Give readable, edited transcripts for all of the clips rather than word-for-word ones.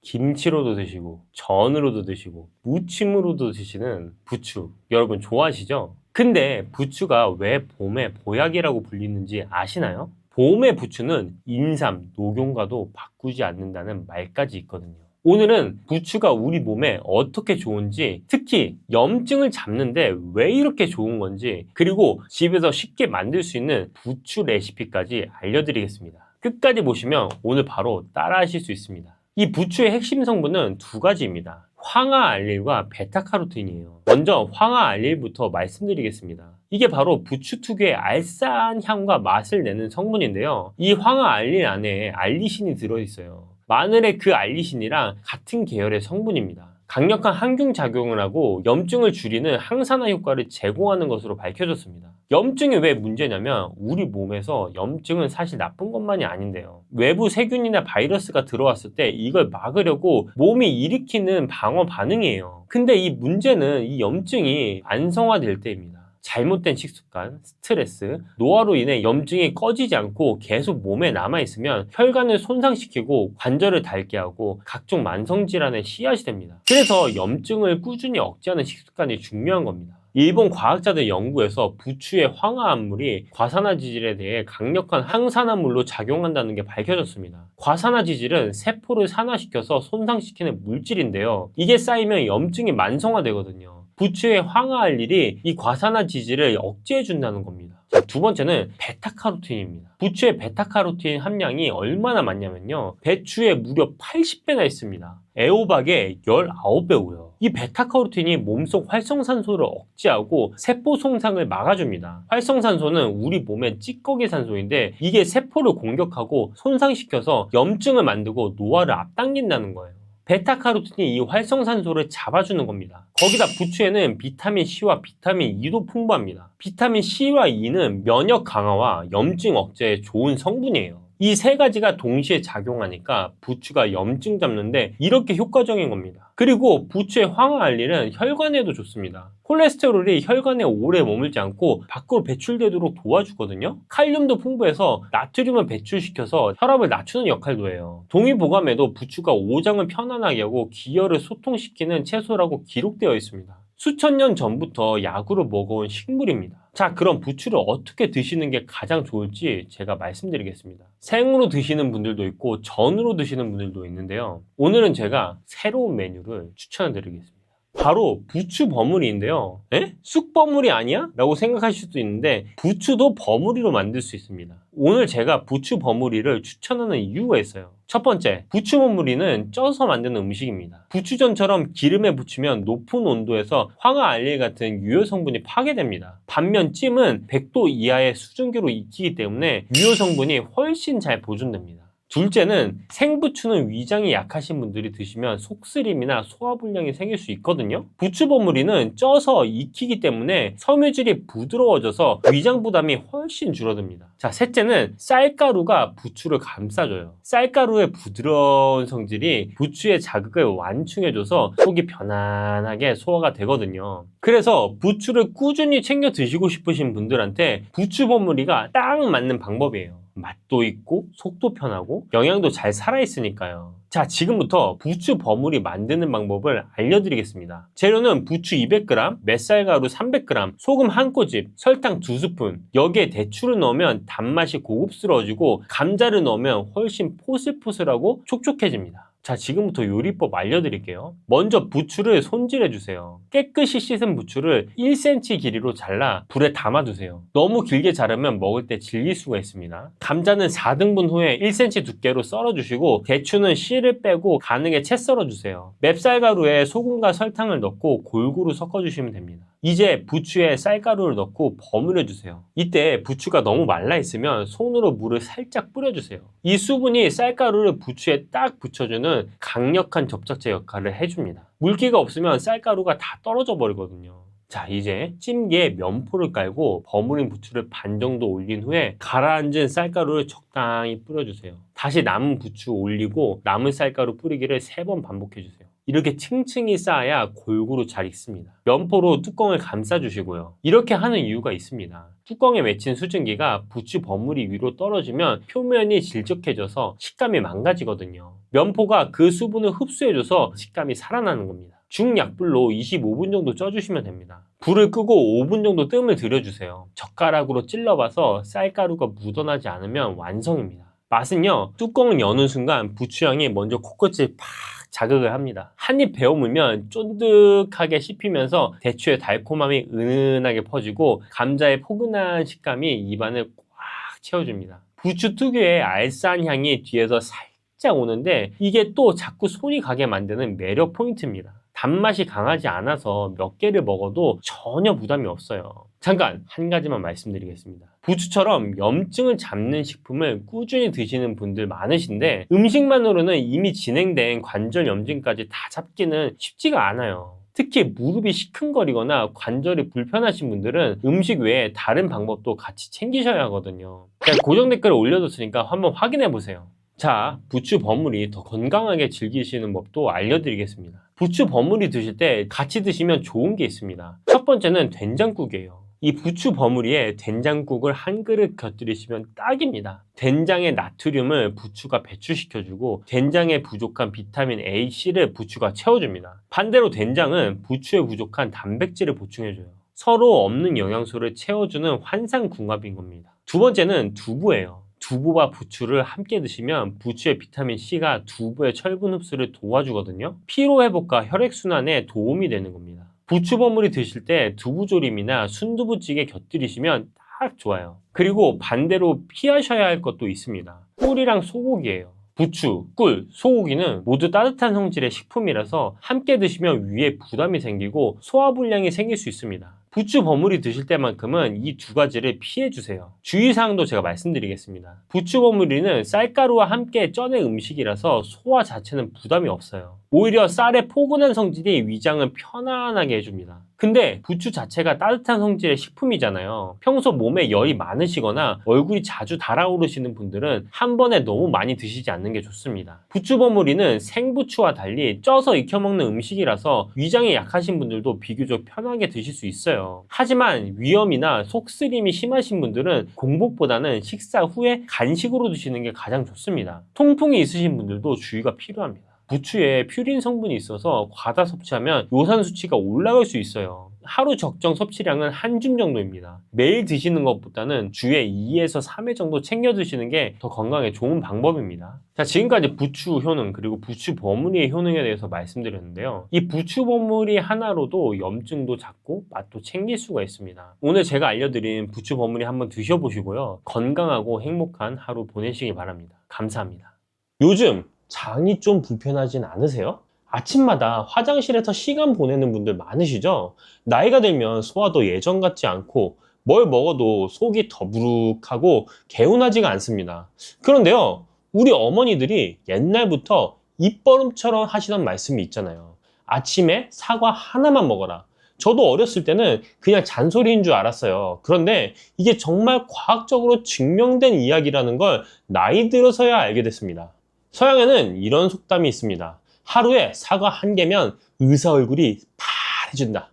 김치로도 드시고 전으로도 드시고 무침으로도 드시는 부추, 여러분 좋아하시죠? 근데 부추가 왜 봄의 보약이라고 불리는지 아시나요? 봄의 부추는 인삼, 녹용과도 바꾸지 않는다는 말까지 있거든요. 오늘은 부추가 우리 몸에 어떻게 좋은지, 특히 염증을 잡는데 왜 이렇게 좋은 건지, 그리고 집에서 쉽게 만들 수 있는 부추 레시피까지 알려드리겠습니다. 끝까지 보시면 오늘 바로 따라 하실 수 있습니다. 이 부추의 핵심 성분은 두 가지입니다. 황화알릴과 베타카로틴이에요. 먼저 황화알릴부터 말씀드리겠습니다. 이게 바로 부추 특유의 알싸한 향과 맛을 내는 성분인데요. 이 황화알릴 안에 알리신이 들어있어요. 마늘의 그 알리신이랑 같은 계열의 성분입니다. 강력한 항균 작용을 하고 염증을 줄이는 항산화 효과를 제공하는 것으로 밝혀졌습니다. 염증이 왜 문제냐면 우리 몸에서 염증은 사실 나쁜 것만이 아닌데요. 외부 세균이나 바이러스가 들어왔을 때 이걸 막으려고 몸이 일으키는 방어 반응이에요. 근데 이 문제는 이 염증이 안성화될 때입니다. 잘못된 식습관, 스트레스, 노화로 인해 염증이 꺼지지 않고 계속 몸에 남아있으면 혈관을 손상시키고 관절을 닳게 하고 각종 만성질환의 씨앗이 됩니다. 그래서 염증을 꾸준히 억제하는 식습관이 중요한 겁니다. 일본 과학자들 연구에서 부추의 황화합물이 과산화지질에 대해 강력한 항산화물로 작용한다는 게 밝혀졌습니다. 과산화지질은 세포를 산화시켜서 손상시키는 물질인데요. 이게 쌓이면 염증이 만성화되거든요. 부추의 황화알릴이 이 과산화지질을 억제해준다는 겁니다. 자, 두 번째는 베타카로틴입니다. 부추의 베타카로틴 함량이 얼마나 많냐면요. 배추에 무려 80배나 있습니다. 애호박의 19배고요. 이 베타카로틴이 몸속 활성산소를 억제하고 세포 손상을 막아줍니다. 활성산소는 우리 몸의 찌꺼기 산소인데 이게 세포를 공격하고 손상시켜서 염증을 만들고 노화를 앞당긴다는 거예요. 베타카로틴이 이 활성산소를 잡아주는 겁니다. 거기다 부추에는 비타민 C와 비타민 E도 풍부합니다. 비타민 C와 E는 면역 강화와 염증 억제에 좋은 성분이에요. 이 세 가지가 동시에 작용하니까 부추가 염증 잡는데 이렇게 효과적인 겁니다. 그리고 부추의 황화알릴은 혈관에도 좋습니다. 콜레스테롤이 혈관에 오래 머물지 않고 밖으로 배출되도록 도와주거든요. 칼륨도 풍부해서 나트륨을 배출시켜서 혈압을 낮추는 역할도 해요. 동의보감에도 부추가 오장을 편안하게 하고 기혈을 소통시키는 채소라고 기록되어 있습니다. 수천 년 전부터 약으로 먹어온 식물입니다. 자, 그럼 부추를 어떻게 드시는 게 가장 좋을지 제가 말씀드리겠습니다. 생으로 드시는 분들도 있고 전으로 드시는 분들도 있는데요. 오늘은 제가 새로운 메뉴를 추천해 드리겠습니다. 바로 부추 버무리인데요. 에? 쑥 버무리 아니야? 라고 생각하실 수도 있는데 부추도 버무리로 만들 수 있습니다. 오늘 제가 부추 버무리를 추천하는 이유가 있어요. 첫 번째, 부추 버무리는 쪄서 만드는 음식입니다. 부추전처럼 기름에 부치면 높은 온도에서 황화알릴 같은 유효 성분이 파괴됩니다. 반면 찜은 100도 이하의 수증기로 익히기 때문에 유효 성분이 훨씬 잘 보존됩니다. 둘째는 생부추는 위장이 약하신 분들이 드시면 속쓰림이나 소화불량이 생길 수 있거든요. 부추 버무리는 쪄서 익히기 때문에 섬유질이 부드러워져서 위장 부담이 훨씬 줄어듭니다. 자, 셋째는 쌀가루가 부추를 감싸줘요. 쌀가루의 부드러운 성질이 부추의 자극을 완충해줘서 속이 편안하게 소화가 되거든요. 그래서 부추를 꾸준히 챙겨 드시고 싶으신 분들한테 부추 버무리가 딱 맞는 방법이에요. 맛도 있고 속도 편하고 영양도 잘 살아있으니까요. 자, 지금부터 부추 버무리 만드는 방법을 알려드리겠습니다. 재료는 부추 200g, 맵쌀가루 300g, 소금 1꼬집, 설탕 2스푼. 여기에 대추를 넣으면 단맛이 고급스러워지고 감자를 넣으면 훨씬 포슬포슬하고 촉촉해집니다. 자, 지금부터 요리법 알려드릴게요. 먼저 부추를 손질해주세요. 깨끗이 씻은 부추를 1cm 길이로 잘라 불에 담아두세요. 너무 길게 자르면 먹을 때 질길 수가 있습니다. 감자는 4등분 후에 1cm 두께로 썰어주시고 대추는 씨를 빼고 가늘게 채 썰어주세요. 맵쌀가루에 소금과 설탕을 넣고 골고루 섞어주시면 됩니다. 이제 부추에 쌀가루를 넣고 버무려주세요. 이때 부추가 너무 말라있으면 손으로 물을 살짝 뿌려주세요. 이 수분이 쌀가루를 부추에 딱 붙여주는 강력한 접착제 역할을 해줍니다. 물기가 없으면 쌀가루가 다 떨어져 버리거든요. 자, 이제 찜기에 면포를 깔고 버무린 부추를 반 정도 올린 후에 가라앉은 쌀가루를 적당히 뿌려주세요. 다시 남은 부추 올리고 남은 쌀가루 뿌리기를 3번 반복해주세요. 이렇게 층층이 쌓아야 골고루 잘 익습니다. 면포로 뚜껑을 감싸주시고요. 이렇게 하는 이유가 있습니다. 뚜껑에 맺힌 수증기가 부추 버무리 위로 떨어지면 표면이 질적해져서 식감이 망가지거든요. 면포가 그 수분을 흡수해줘서 식감이 살아나는 겁니다. 중약불로 25분 정도 쪄주시면 됩니다. 불을 끄고 5분 정도 뜸을 들여주세요. 젓가락으로 찔러봐서 쌀가루가 묻어나지 않으면 완성입니다. 맛은요, 뚜껑을 여는 순간 부추향이 먼저 코끝을 팍 자극을 합니다. 한 입 베어 물면 쫀득하게 씹히면서 대추의 달콤함이 은은하게 퍼지고 감자의 포근한 식감이 입안을 꽉 채워줍니다. 부추 특유의 알싸한 향이 뒤에서 살짝 오는데 이게 또 자꾸 손이 가게 만드는 매력 포인트입니다. 단맛이 강하지 않아서 몇 개를 먹어도 전혀 부담이 없어요. 잠깐 한 가지만 말씀드리겠습니다. 부추처럼 염증을 잡는 식품을 꾸준히 드시는 분들 많으신데 음식만으로는 이미 진행된 관절 염증까지 다 잡기는 쉽지가 않아요. 특히 무릎이 시큰거리거나 관절이 불편하신 분들은 음식 외에 다른 방법도 같이 챙기셔야 하거든요. 제가 고정 댓글을 올려뒀으니까 한번 확인해 보세요. 자, 부추 버무리 더 건강하게 즐기시는 법도 알려드리겠습니다. 부추 버무리 드실 때 같이 드시면 좋은 게 있습니다. 첫 번째는 된장국이에요. 이 부추 버무리에 된장국을 한 그릇 곁들이시면 딱입니다. 된장의 나트륨을 부추가 배출시켜주고 된장에 부족한 비타민 A, C를 부추가 채워줍니다. 반대로 된장은 부추에 부족한 단백질을 보충해줘요. 서로 없는 영양소를 채워주는 환상궁합인 겁니다. 두 번째는 두부예요. 두부와 부추를 함께 드시면 부추의 비타민 C가 두부의 철분 흡수를 도와주거든요. 피로회복과 혈액순환에 도움이 되는 겁니다. 부추 버무리 드실 때 두부조림이나 순두부찌개 곁들이시면 딱 좋아요. 그리고 반대로 피하셔야 할 것도 있습니다. 꿀이랑 소고기예요. 부추, 꿀, 소고기는 모두 따뜻한 성질의 식품이라서 함께 드시면 위에 부담이 생기고 소화불량이 생길 수 있습니다. 부추 버무리 드실 때만큼은 이 두 가지를 피해주세요. 주의사항도 제가 말씀드리겠습니다. 부추 버무리는 쌀가루와 함께 쪄낸 음식이라서 소화 자체는 부담이 없어요. 오히려 쌀의 포근한 성질이 위장을 편안하게 해줍니다. 근데 부추 자체가 따뜻한 성질의 식품이잖아요. 평소 몸에 열이 많으시거나 얼굴이 자주 달아오르시는 분들은 한 번에 너무 많이 드시지 않는 게 좋습니다. 부추 버무리는 생부추와 달리 쪄서 익혀 먹는 음식이라서 위장이 약하신 분들도 비교적 편하게 드실 수 있어요. 하지만 위염이나 속쓰림이 심하신 분들은 공복보다는 식사 후에 간식으로 드시는 게 가장 좋습니다. 통풍이 있으신 분들도 주의가 필요합니다. 부추에 퓨린 성분이 있어서 과다 섭취하면 요산 수치가 올라갈 수 있어요. 하루 적정 섭취량은 한 줌 정도입니다. 매일 드시는 것보다는 주에 2에서 3회 정도 챙겨 드시는 게 더 건강에 좋은 방법입니다. 자, 지금까지 부추 효능 그리고 부추 버무리의 효능에 대해서 말씀드렸는데요. 이 부추 버무리 하나로도 염증도 잡고 맛도 챙길 수가 있습니다. 오늘 제가 알려드린 부추 버무리 한번 드셔보시고요. 건강하고 행복한 하루 보내시길 바랍니다. 감사합니다. 요즘 장이 좀 불편하진 않으세요? 아침마다 화장실에서 시간 보내는 분들 많으시죠? 나이가 들면 소화도 예전 같지 않고 뭘 먹어도 속이 더부룩하고 개운하지가 않습니다. 그런데요, 우리 어머니들이 옛날부터 입버릇처럼 하시던 말씀이 있잖아요. 아침에 사과 하나만 먹어라. 저도 어렸을 때는 그냥 잔소리인 줄 알았어요. 그런데 이게 정말 과학적으로 증명된 이야기라는 걸 나이 들어서야 알게 됐습니다. 서양에는 이런 속담이 있습니다. 하루에 사과 한 개면 의사 얼굴이 파래진다.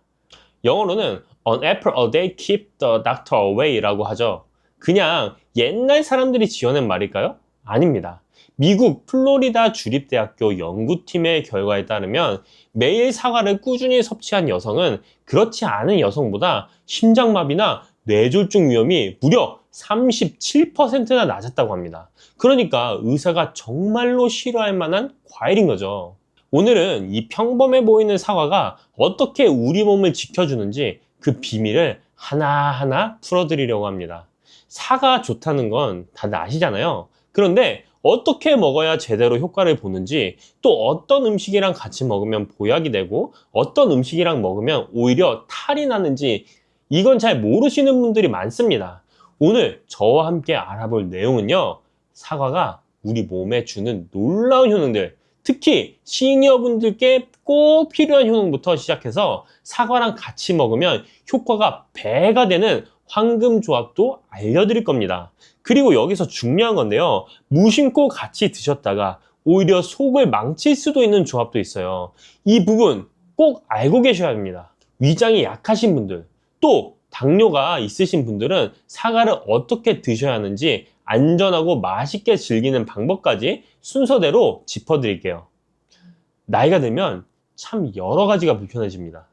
영어로는 An apple a day keep the doctor away 라고 하죠. 그냥 옛날 사람들이 지어낸 말일까요? 아닙니다. 미국 플로리다 주립대학교 연구팀의 결과에 따르면 매일 사과를 꾸준히 섭취한 여성은 그렇지 않은 여성보다 심장마비나 뇌졸중 위험이 무려 37%나 낮았다고 합니다. 그러니까 의사가 정말로 싫어할 만한 과일인 거죠. 오늘은 이 평범해 보이는 사과가 어떻게 우리 몸을 지켜주는지 그 비밀을 하나하나 풀어드리려고 합니다. 사과 좋다는 건 다들 아시잖아요. 그런데 어떻게 먹어야 제대로 효과를 보는지, 또 어떤 음식이랑 같이 먹으면 보약이 되고 어떤 음식이랑 먹으면 오히려 탈이 나는지 이건 잘 모르시는 분들이 많습니다. 오늘 저와 함께 알아볼 내용은요, 사과가 우리 몸에 주는 놀라운 효능들, 특히 시니어분들께 꼭 필요한 효능부터 시작해서 사과랑 같이 먹으면 효과가 배가 되는 황금 조합도 알려드릴 겁니다. 그리고 여기서 중요한 건데요, 무심코 같이 드셨다가 오히려 속을 망칠 수도 있는 조합도 있어요. 이 부분 꼭 알고 계셔야 합니다. 위장이 약하신 분들, 또 당뇨가 있으신 분들은 사과를 어떻게 드셔야 하는지 안전하고 맛있게 즐기는 방법까지 순서대로 짚어드릴게요. 나이가 들면 참 여러 가지가 불편해집니다.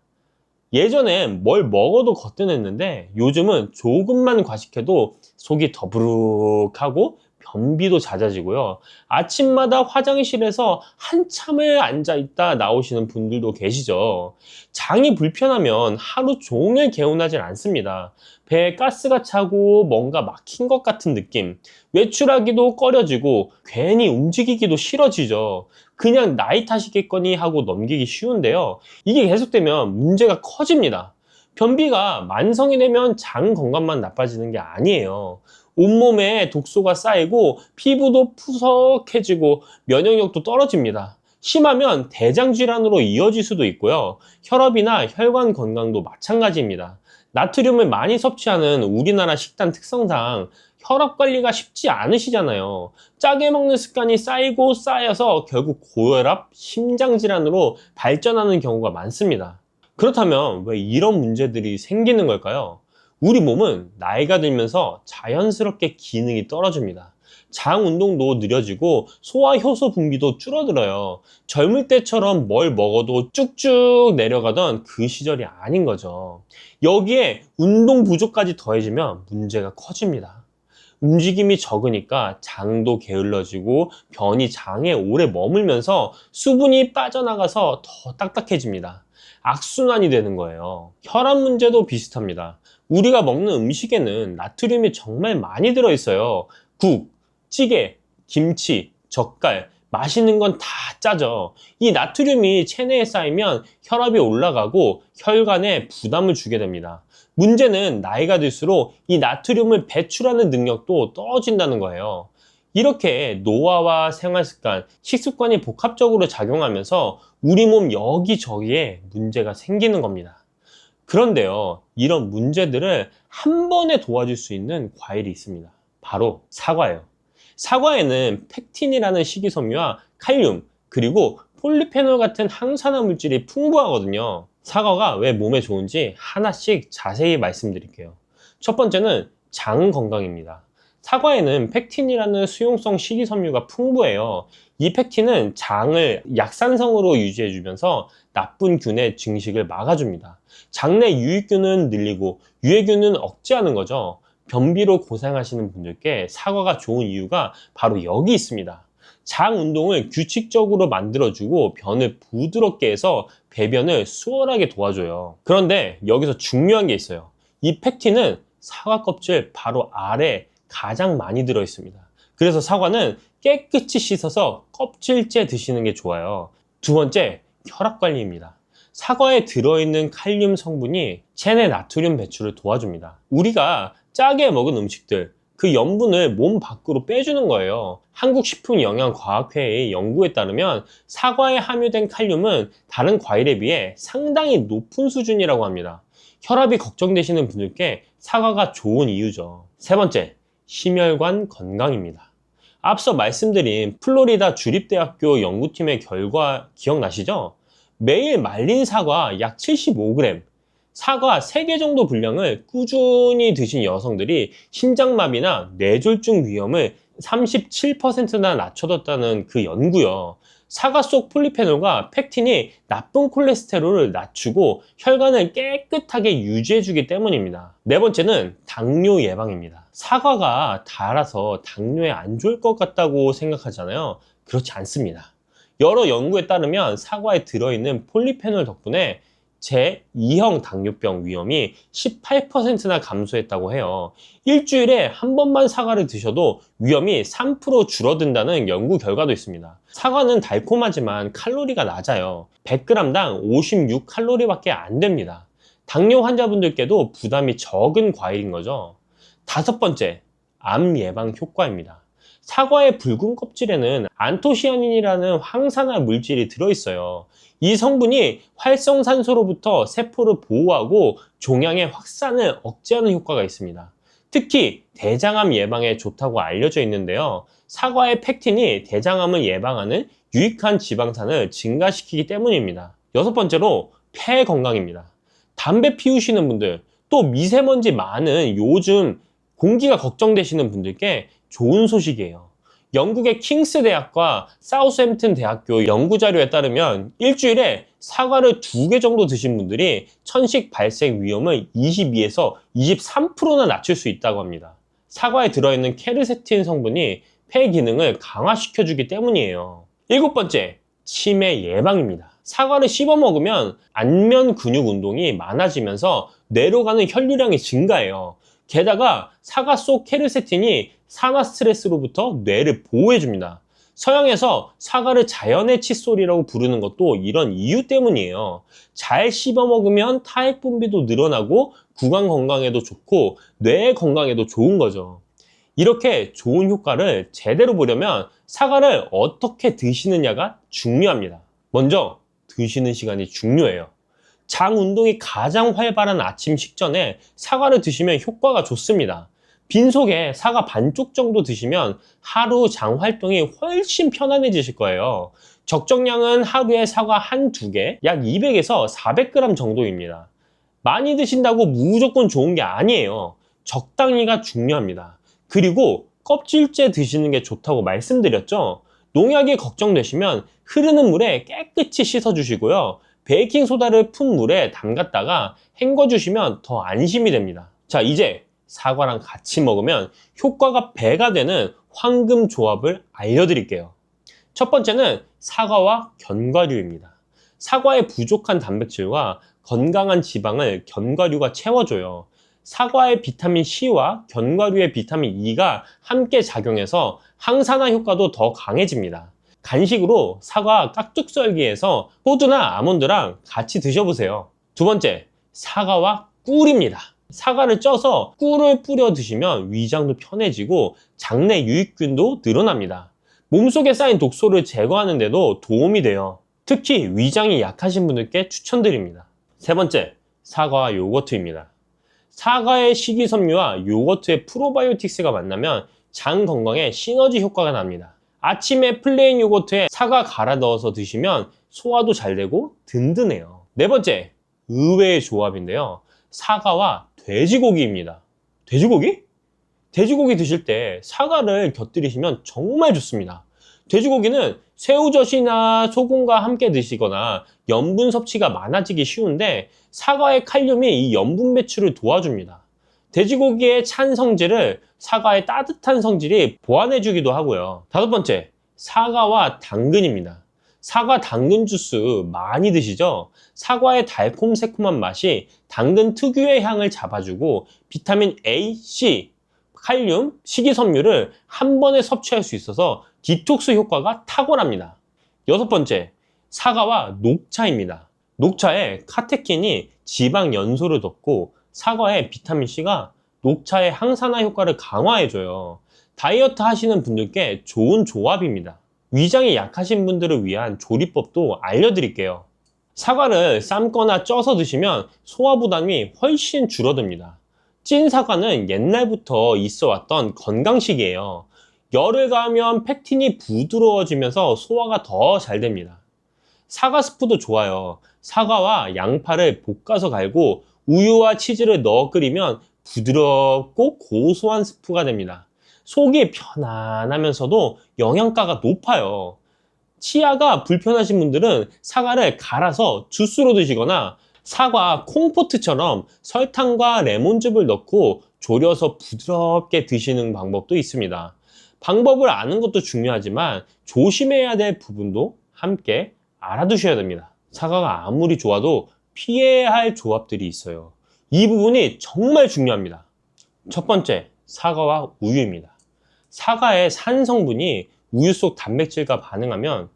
예전엔 뭘 먹어도 거뜬했는데 요즘은 조금만 과식해도 속이 더부룩하고 변비도 잦아지고요. 아침마다 화장실에서 한참을 앉아있다 나오시는 분들도 계시죠. 장이 불편하면 하루 종일 개운하진 않습니다. 배에 가스가 차고 뭔가 막힌 것 같은 느낌, 외출하기도 꺼려지고 괜히 움직이기도 싫어지죠. 그냥 나이 탓이겠거니 하고 넘기기 쉬운데요. 이게 계속되면 문제가 커집니다. 변비가 만성이 되면 장 건강만 나빠지는 게 아니에요. 온몸에 독소가 쌓이고 피부도 푸석해지고 면역력도 떨어집니다. 심하면 대장 질환으로 이어질 수도 있고요. 혈압이나 혈관 건강도 마찬가지입니다. 나트륨을 많이 섭취하는 우리나라 식단 특성상 혈압 관리가 쉽지 않으시잖아요. 짜게 먹는 습관이 쌓이고 쌓여서 결국 고혈압, 심장질환으로 발전하는 경우가 많습니다. 그렇다면 왜 이런 문제들이 생기는 걸까요? 우리 몸은 나이가 들면서 자연스럽게 기능이 떨어집니다. 장 운동도 느려지고 소화 효소 분비도 줄어들어요. 젊을 때처럼 뭘 먹어도 쭉쭉 내려가던 그 시절이 아닌 거죠. 여기에 운동 부족까지 더해지면 문제가 커집니다. 움직임이 적으니까 장도 게을러지고 변이 장에 오래 머물면서 수분이 빠져나가서 더 딱딱해집니다. 악순환이 되는 거예요. 혈압 문제도 비슷합니다. 우리가 먹는 음식에는 나트륨이 정말 많이 들어있어요. 국, 찌개, 김치, 젓갈, 맛있는 건 다 짜죠. 이 나트륨이 체내에 쌓이면 혈압이 올라가고 혈관에 부담을 주게 됩니다. 문제는 나이가 들수록 이 나트륨을 배출하는 능력도 떨어진다는 거예요. 이렇게 노화와 생활습관, 식습관이 복합적으로 작용하면서 우리 몸 여기저기에 문제가 생기는 겁니다. 그런데요, 이런 문제들을 한 번에 도와줄 수 있는 과일이 있습니다. 바로 사과예요. 사과에는 펙틴이라는 식이섬유와 칼륨, 그리고 폴리페놀 같은 항산화 물질이 풍부하거든요. 사과가 왜 몸에 좋은지 하나씩 자세히 말씀드릴게요. 첫 번째는 장 건강입니다. 사과에는 펙틴이라는 수용성 식이섬유가 풍부해요. 이 펙틴은 장을 약산성으로 유지해주면서 나쁜 균의 증식을 막아줍니다. 장내 유익균은 늘리고 유해균은 억제하는 거죠. 변비로 고생하시는 분들께 사과가 좋은 이유가 바로 여기 있습니다. 장 운동을 규칙적으로 만들어주고 변을 부드럽게 해서 배변을 수월하게 도와줘요. 그런데 여기서 중요한 게 있어요. 이 펙틴은 사과 껍질 바로 아래 가장 많이 들어있습니다. 그래서 사과는 깨끗이 씻어서 껍질째 드시는 게 좋아요. 두 번째, 혈압 관리입니다. 사과에 들어있는 칼륨 성분이 체내 나트륨 배출을 도와줍니다. 우리가 짜게 먹은 음식들, 그 염분을 몸 밖으로 빼주는 거예요. 한국식품영양과학회의 연구에 따르면 사과에 함유된 칼륨은 다른 과일에 비해 상당히 높은 수준이라고 합니다. 혈압이 걱정되시는 분들께 사과가 좋은 이유죠. 세 번째, 심혈관 건강입니다. 앞서 말씀드린 플로리다 주립대학교 연구팀의 결과 기억나시죠? 매일 말린 사과 약 75g, 사과 3개 정도 분량을 꾸준히 드신 여성들이 심장마비나 뇌졸중 위험을 37%나 낮춰뒀다는 그 연구요. 사과 속 폴리페놀과 펙틴이 나쁜 콜레스테롤을 낮추고 혈관을 깨끗하게 유지해주기 때문입니다. 네 번째는 당뇨 예방입니다. 사과가 달아서 당뇨에 안 좋을 것 같다고 생각하잖아요. 그렇지 않습니다. 여러 연구에 따르면 사과에 들어있는 폴리페놀 덕분에 제2형 당뇨병 위험이 18%나 감소했다고 해요. 일주일에 한 번만 사과를 드셔도 위험이 3% 줄어든다는 연구 결과도 있습니다. 사과는 달콤하지만 칼로리가 낮아요. 100g당 56칼로리밖에 안 됩니다. 당뇨 환자분들께도 부담이 적은 과일인 거죠. 다섯 번째, 암 예방 효과입니다. 사과의 붉은 껍질에는 안토시아닌이라는 항산화 물질이 들어있어요. 이 성분이 활성산소로부터 세포를 보호하고 종양의 확산을 억제하는 효과가 있습니다. 특히 대장암 예방에 좋다고 알려져 있는데요. 사과의 펙틴이 대장암을 예방하는 유익한 지방산을 증가시키기 때문입니다. 여섯 번째로 폐 건강입니다. 담배 피우시는 분들, 또 미세먼지 많은 요즘 공기가 걱정되시는 분들께 좋은 소식이에요. 영국의 킹스 대학과 사우스햄튼 대학교 연구 자료에 따르면 일주일에 사과를 2개 정도 드신 분들이 천식 발생 위험을 22에서 23%나 낮출 수 있다고 합니다. 사과에 들어있는 케르세틴 성분이 폐 기능을 강화시켜주기 때문이에요. 7번째, 치매 예방입니다. 사과를 씹어 먹으면 안면 근육 운동이 많아지면서 뇌로 가는 혈류량이 증가해요. 게다가 사과 속 케르세틴이 산화 스트레스로부터 뇌를 보호해줍니다. 서양에서 사과를 자연의 칫솔이라고 부르는 것도 이런 이유 때문이에요. 잘 씹어 먹으면 타액 분비도 늘어나고 구강 건강에도 좋고 뇌 건강에도 좋은 거죠. 이렇게 좋은 효과를 제대로 보려면 사과를 어떻게 드시느냐가 중요합니다. 먼저 드시는 시간이 중요해요. 장 운동이 가장 활발한 아침 식전에 사과를 드시면 효과가 좋습니다. 빈속에 사과 반쪽 정도 드시면 하루 장 활동이 훨씬 편안해지실 거예요. 적정량은 하루에 사과 1~2개, 약 200에서 400g 정도입니다. 많이 드신다고 무조건 좋은 게 아니에요. 적당히가 중요합니다. 그리고 껍질째 드시는 게 좋다고 말씀드렸죠? 농약이 걱정되시면 흐르는 물에 깨끗이 씻어주시고요. 베이킹소다를 푼 물에 담갔다가 헹궈주시면 더 안심이 됩니다. 자, 이제 사과랑 같이 먹으면 효과가 배가 되는 황금 조합을 알려드릴게요. 첫 번째는 사과와 견과류입니다. 사과의 부족한 단백질과 건강한 지방을 견과류가 채워줘요. 사과의 비타민 C와 견과류의 비타민 E가 함께 작용해서 항산화 효과도 더 강해집니다. 간식으로 사과 깍둑썰기에서 호두나 아몬드랑 같이 드셔보세요. 두 번째, 사과와 꿀입니다. 사과를 쪄서 꿀을 뿌려 드시면 위장도 편해지고 장내 유익균도 늘어납니다. 몸속에 쌓인 독소를 제거하는 데도 도움이 돼요. 특히 위장이 약하신 분들께 추천드립니다. 세 번째, 사과와 요거트입니다. 사과의 식이섬유와 요거트의 프로바이오틱스가 만나면 장 건강에 시너지 효과가 납니다. 아침에 플레인 요거트에 사과 갈아 넣어서 드시면 소화도 잘 되고 든든해요. 네 번째, 의외의 조합인데요. 사과와 돼지고기입니다. 돼지고기? 돼지고기 드실 때 사과를 곁들이시면 정말 좋습니다. 돼지고기는 새우젓이나 소금과 함께 드시거나 염분 섭취가 많아지기 쉬운데 사과의 칼륨이 이 염분 배출을 도와줍니다. 돼지고기의 찬 성질을 사과의 따뜻한 성질이 보완해주기도 하고요. 다섯 번째, 사과와 당근입니다. 사과 당근 주스 많이 드시죠? 사과의 달콤 새콤한 맛이 당근 특유의 향을 잡아주고 비타민 A, C, 칼륨, 식이섬유를 한 번에 섭취할 수 있어서 디톡스 효과가 탁월합니다. 여섯 번째, 사과와 녹차입니다. 녹차에 카테킨이 지방 연소를 덮고 사과의 비타민 C가 녹차의 항산화 효과를 강화해줘요. 다이어트 하시는 분들께 좋은 조합입니다. 위장이 약하신 분들을 위한 조리법도 알려드릴게요. 사과를 삶거나 쪄서 드시면 소화 부담이 훨씬 줄어듭니다. 찐 사과는 옛날부터 있어 왔던 건강식이에요. 열을 가하면 팩틴이 부드러워지면서 소화가 더 잘 됩니다. 사과 스프도 좋아요. 사과와 양파를 볶아서 갈고 우유와 치즈를 넣어 끓이면 부드럽고 고소한 스프가 됩니다. 속이 편안하면서도 영양가가 높아요. 치아가 불편하신 분들은 사과를 갈아서 주스로 드시거나 사과 콩포트처럼 설탕과 레몬즙을 넣고 졸여서 부드럽게 드시는 방법도 있습니다. 방법을 아는 것도 중요하지만 조심해야 될 부분도 함께 알아두셔야 됩니다. 사과가 아무리 좋아도 피해야 할 조합들이 있어요. 이 부분이 정말 중요합니다. 첫 번째, 사과와 우유입니다. 사과의 산 성분이 우유 속 단백질과 반응하면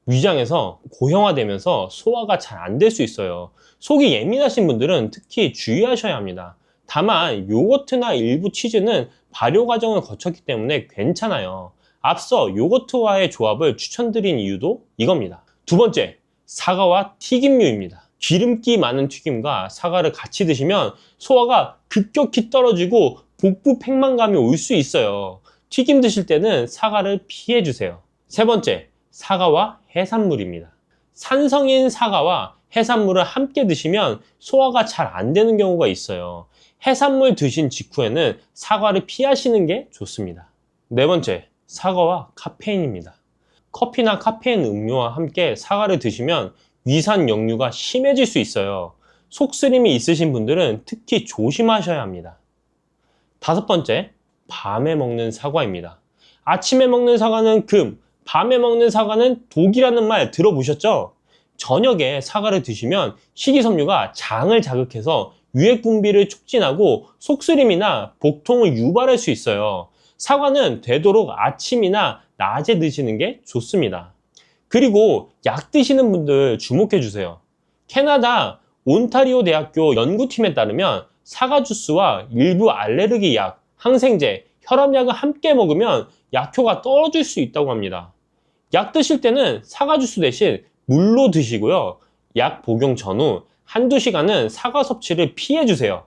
위장에서 고형화되면서 소화가 잘 안 될 수 있어요. 속이 예민하신 분들은 특히 주의하셔야 합니다. 다만 요거트나 일부 치즈는 발효 과정을 거쳤기 때문에 괜찮아요. 앞서 요거트와의 조합을 추천드린 이유도 이겁니다. 두 번째, 사과와 튀김류입니다. 기름기 많은 튀김과 사과를 같이 드시면 소화가 급격히 떨어지고 복부 팽만감이 올 수 있어요. 튀김 드실 때는 사과를 피해 주세요. 세 번째, 사과와 해산물입니다. 산성인 사과와 해산물을 함께 드시면 소화가 잘 안 되는 경우가 있어요. 해산물 드신 직후에는 사과를 피하시는 게 좋습니다. 네 번째, 사과와 카페인입니다. 커피나 카페인 음료와 함께 사과를 드시면 위산 역류가 심해질 수 있어요. 속쓰림이 있으신 분들은 특히 조심하셔야 합니다. 다섯 번째, 밤에 먹는 사과입니다. 아침에 먹는 사과는 금, 밤에 먹는 사과는 독이라는 말 들어보셨죠? 저녁에 사과를 드시면 식이섬유가 장을 자극해서 유액 분비를 촉진하고 속쓰림이나 복통을 유발할 수 있어요. 사과는 되도록 아침이나 낮에 드시는 게 좋습니다. 그리고 약 드시는 분들 주목해 주세요. 캐나다 온타리오 대학교 연구팀에 따르면 사과 주스와 일부 알레르기 약, 항생제, 혈압약을 함께 먹으면 약효가 떨어질 수 있다고 합니다. 약 드실 때는 사과 주스 대신 물로 드시고요. 약 복용 전후 한두 시간은 사과 섭취를 피해 주세요.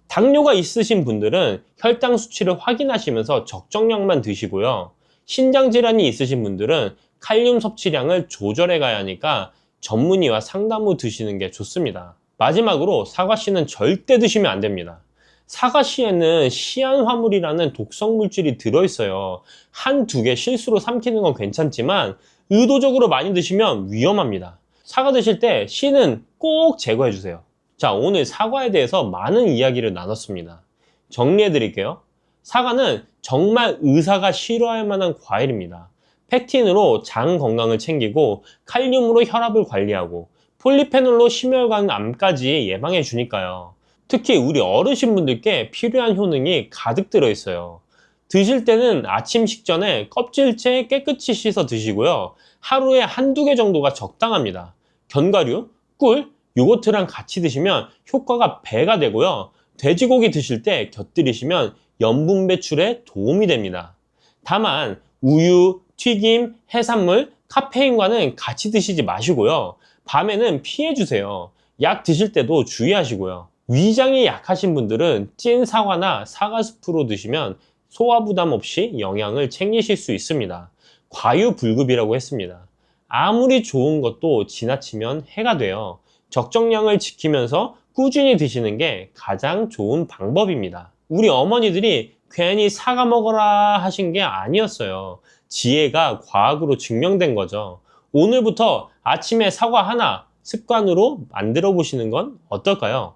당뇨가 있으신 분들은 혈당 수치를 확인하시면서 적정량만 드시고요. 신장 질환이 있으신 분들은 칼륨 섭취량을 조절해 가야 하니까 전문의와 상담 후 드시는 게 좋습니다. 마지막으로 사과씨는 절대 드시면 안 됩니다. 사과씨에는 시안화물이라는 독성 물질이 들어있어요. 한두 개 실수로 삼키는 건 괜찮지만 의도적으로 많이 드시면 위험합니다. 사과 드실 때 씨는 꼭 제거해 주세요. 자, 오늘 사과에 대해서 많은 이야기를 나눴습니다. 정리해 드릴게요. 사과는 정말 의사가 싫어할 만한 과일입니다. 펙틴으로 장 건강을 챙기고 칼륨으로 혈압을 관리하고 폴리페놀로 심혈관 암까지 예방해 주니까요. 특히 우리 어르신분들께 필요한 효능이 가득 들어있어요. 드실 때는 아침 식전에 껍질째 깨끗이 씻어 드시고요. 하루에 한두 개 정도가 적당합니다. 견과류, 꿀, 요거트랑 같이 드시면 효과가 배가 되고요. 돼지고기 드실 때 곁들이시면 염분 배출에 도움이 됩니다. 다만 우유, 튀김, 해산물, 카페인과는 같이 드시지 마시고요. 밤에는 피해 주세요. 약 드실 때도 주의하시고요. 위장이 약하신 분들은 찐 사과나 사과 스프로 드시면 소화 부담 없이 영양을 챙기실 수 있습니다. 과유불급이라고 했습니다. 아무리 좋은 것도 지나치면 해가 돼요. 적정량을 지키면서 꾸준히 드시는 게 가장 좋은 방법입니다. 우리 어머니들이 괜히 사과 먹어라 하신 게 아니었어요. 지혜가 과학으로 증명된 거죠. 오늘부터 아침에 사과 하나 습관으로 만들어 보시는 건 어떨까요?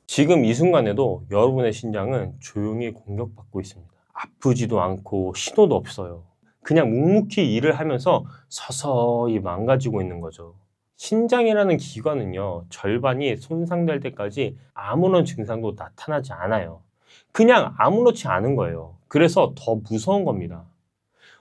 지금 이 순간에도 여러분의 신장은 조용히 공격받고 있습니다. 아프지도 않고 신호도 없어요. 그냥 묵묵히 일을 하면서 서서히 망가지고 있는 거죠. 신장이라는 기관은요, 절반이 손상될 때까지 아무런 증상도 나타나지 않아요. 그냥 아무렇지 않은 거예요. 그래서 더 무서운 겁니다.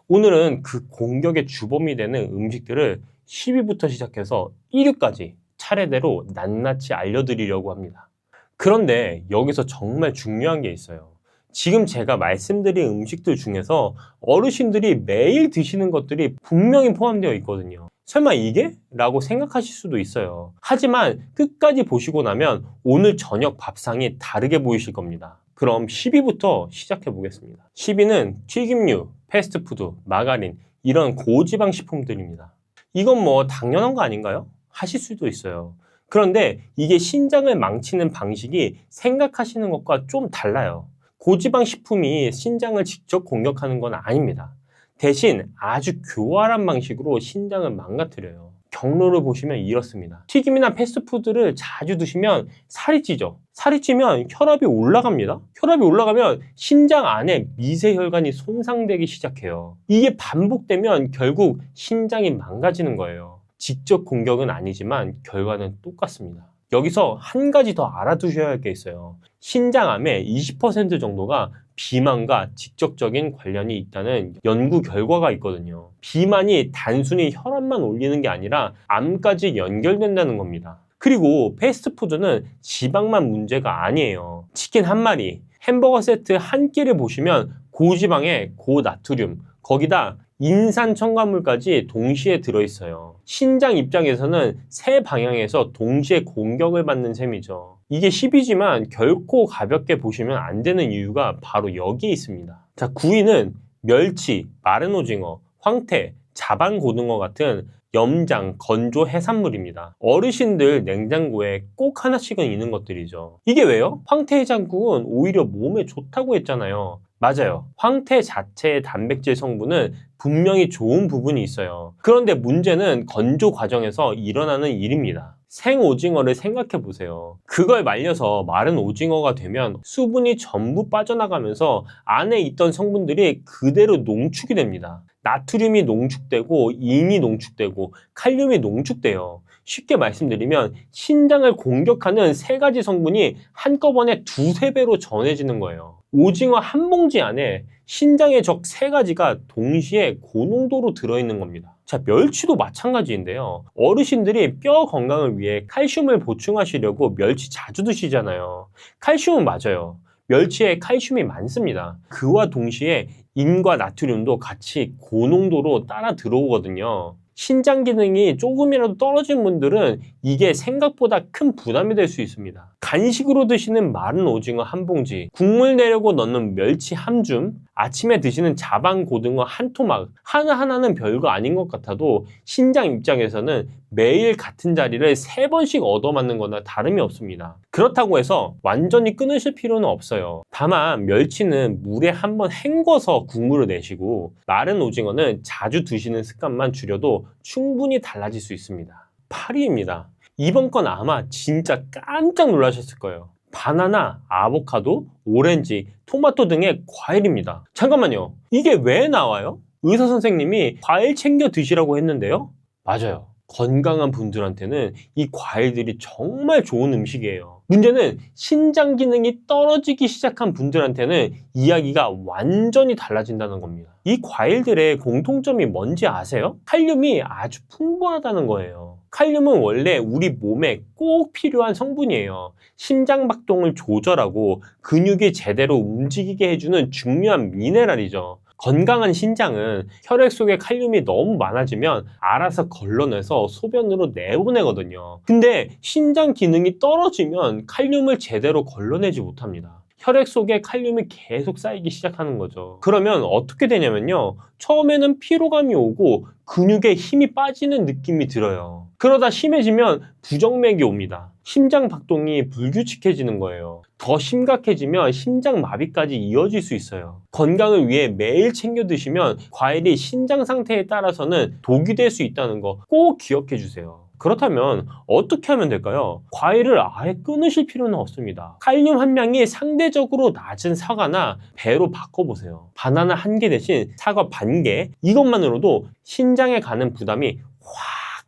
오늘은 그 공격의 주범이 되는 음식들을 10위부터 시작해서 1위까지 차례대로 낱낱이 알려드리려고 합니다. 그런데 여기서 정말 중요한 게 있어요. 지금 제가 말씀드린 음식들 중에서 어르신들이 매일 드시는 것들이 분명히 포함되어 있거든요. 설마 이게? 라고 생각하실 수도 있어요. 하지만 끝까지 보시고 나면 오늘 저녁 밥상이 다르게 보이실 겁니다. 그럼 10위부터 시작해 보겠습니다. 10위는 튀김류, 패스트푸드, 마가린 이런 고지방 식품들입니다. 이건 뭐 당연한 거 아닌가요? 하실 수도 있어요. 그런데 이게 신장을 망치는 방식이 생각하시는 것과 좀 달라요. 고지방 식품이 신장을 직접 공격하는 건 아닙니다. 대신 아주 교활한 방식으로 신장을 망가뜨려요. 경로를 보시면 이렇습니다. 튀김이나 패스트푸드를 자주 드시면 살이 찌죠. 살이 찌면 혈압이 올라갑니다. 혈압이 올라가면 신장 안에 미세혈관이 손상되기 시작해요. 이게 반복되면 결국 신장이 망가지는 거예요. 직접 공격은 아니지만 결과는 똑같습니다. 여기서 한 가지 더 알아두셔야 할 게 있어요. 신장암의 20% 정도가 비만과 직접적인 관련이 있다는 연구 결과가 있거든요. 비만이 단순히 혈압만 올리는 게 아니라 암까지 연결된다는 겁니다. 그리고 패스트푸드는 지방만 문제가 아니에요. 치킨 한 마리, 햄버거 세트 한 끼를 보시면 고지방에 고나트륨, 거기다 인산 첨가물까지 동시에 들어있어요. 신장 입장에서는 세 방향에서 동시에 공격을 받는 셈이죠. 이게 10위지만 결코 가볍게 보시면 안 되는 이유가 바로 여기에 있습니다. 자, 9위는 멸치, 마른 오징어, 황태, 자반고등어 같은 염장, 건조 해산물입니다. 어르신들 냉장고에 꼭 하나씩은 있는 것들이죠. 이게 왜요? 황태해장국은 오히려 몸에 좋다고 했잖아요. 맞아요. 황태 자체의 단백질 성분은 분명히 좋은 부분이 있어요. 그런데 문제는 건조 과정에서 일어나는 일입니다. 생오징어를 생각해 보세요. 그걸 말려서 마른 오징어가 되면 수분이 전부 빠져나가면서 안에 있던 성분들이 그대로 농축이 됩니다. 나트륨이 농축되고 인이 농축되고 칼륨이 농축돼요. 쉽게 말씀드리면 신장을 공격하는 세 가지 성분이 한꺼번에 두세 배로 전해지는 거예요. 오징어 한 봉지 안에 신장의 적 세 가지가 동시에 고농도로 들어있는 겁니다. 자, 멸치도 마찬가지인데요. 어르신들이 뼈 건강을 위해 칼슘을 보충하시려고 멸치 자주 드시잖아요. 칼슘은 맞아요. 멸치에 칼슘이 많습니다. 그와 동시에 인과 나트륨도 같이 고농도로 따라 들어오거든요. 신장 기능이 조금이라도 떨어진 분들은 이게 생각보다 큰 부담이 될 수 있습니다. 간식으로 드시는 마른 오징어 한 봉지, 국물 내려고 넣는 멸치 한 줌, 아침에 드시는 자반 고등어 한 토막, 하나하나는 별거 아닌 것 같아도 신장 입장에서는 매일 같은 자리를 3번씩 얻어맞는 거나 다름이 없습니다. 그렇다고 해서 완전히 끊으실 필요는 없어요. 다만 멸치는 물에 한번 헹궈서 국물을 내시고 마른 오징어는 자주 드시는 습관만 줄여도 충분히 달라질 수 있습니다. 파리입니다. 이번 건 아마 진짜 깜짝 놀라셨을 거예요. 바나나, 아보카도, 오렌지, 토마토 등의 과일입니다. 잠깐만요. 이게 왜 나와요? 의사 선생님이 과일 챙겨 드시라고 했는데요? 맞아요. 건강한 분들한테는 이 과일들이 정말 좋은 음식이에요. 문제는 신장 기능이 떨어지기 시작한 분들한테는 이야기가 완전히 달라진다는 겁니다. 이 과일들의 공통점이 뭔지 아세요? 칼륨이 아주 풍부하다는 거예요. 칼륨은 원래 우리 몸에 꼭 필요한 성분이에요. 심장 박동을 조절하고 근육이 제대로 움직이게 해주는 중요한 미네랄이죠. 건강한 신장은 혈액 속에 칼륨이 너무 많아지면 알아서 걸러내서 소변으로 내보내거든요. 근데 신장 기능이 떨어지면 칼륨을 제대로 걸러내지 못합니다. 혈액 속에 칼륨이 계속 쌓이기 시작하는 거죠. 그러면 어떻게 되냐면요. 처음에는 피로감이 오고 근육에 힘이 빠지는 느낌이 들어요. 그러다 심해지면 부정맥이 옵니다. 심장 박동이 불규칙해지는 거예요. 더 심각해지면 심장 마비까지 이어질 수 있어요. 건강을 위해 매일 챙겨 드시면 과일이 신장 상태에 따라서는 독이 될 수 있다는 거 꼭 기억해 주세요. 그렇다면 어떻게 하면 될까요? 과일을 아예 끊으실 필요는 없습니다. 칼륨 함량이 상대적으로 낮은 사과나 배로 바꿔보세요. 바나나 1개 대신 사과 반 개, 이것만으로도 신장에 가는 부담이 확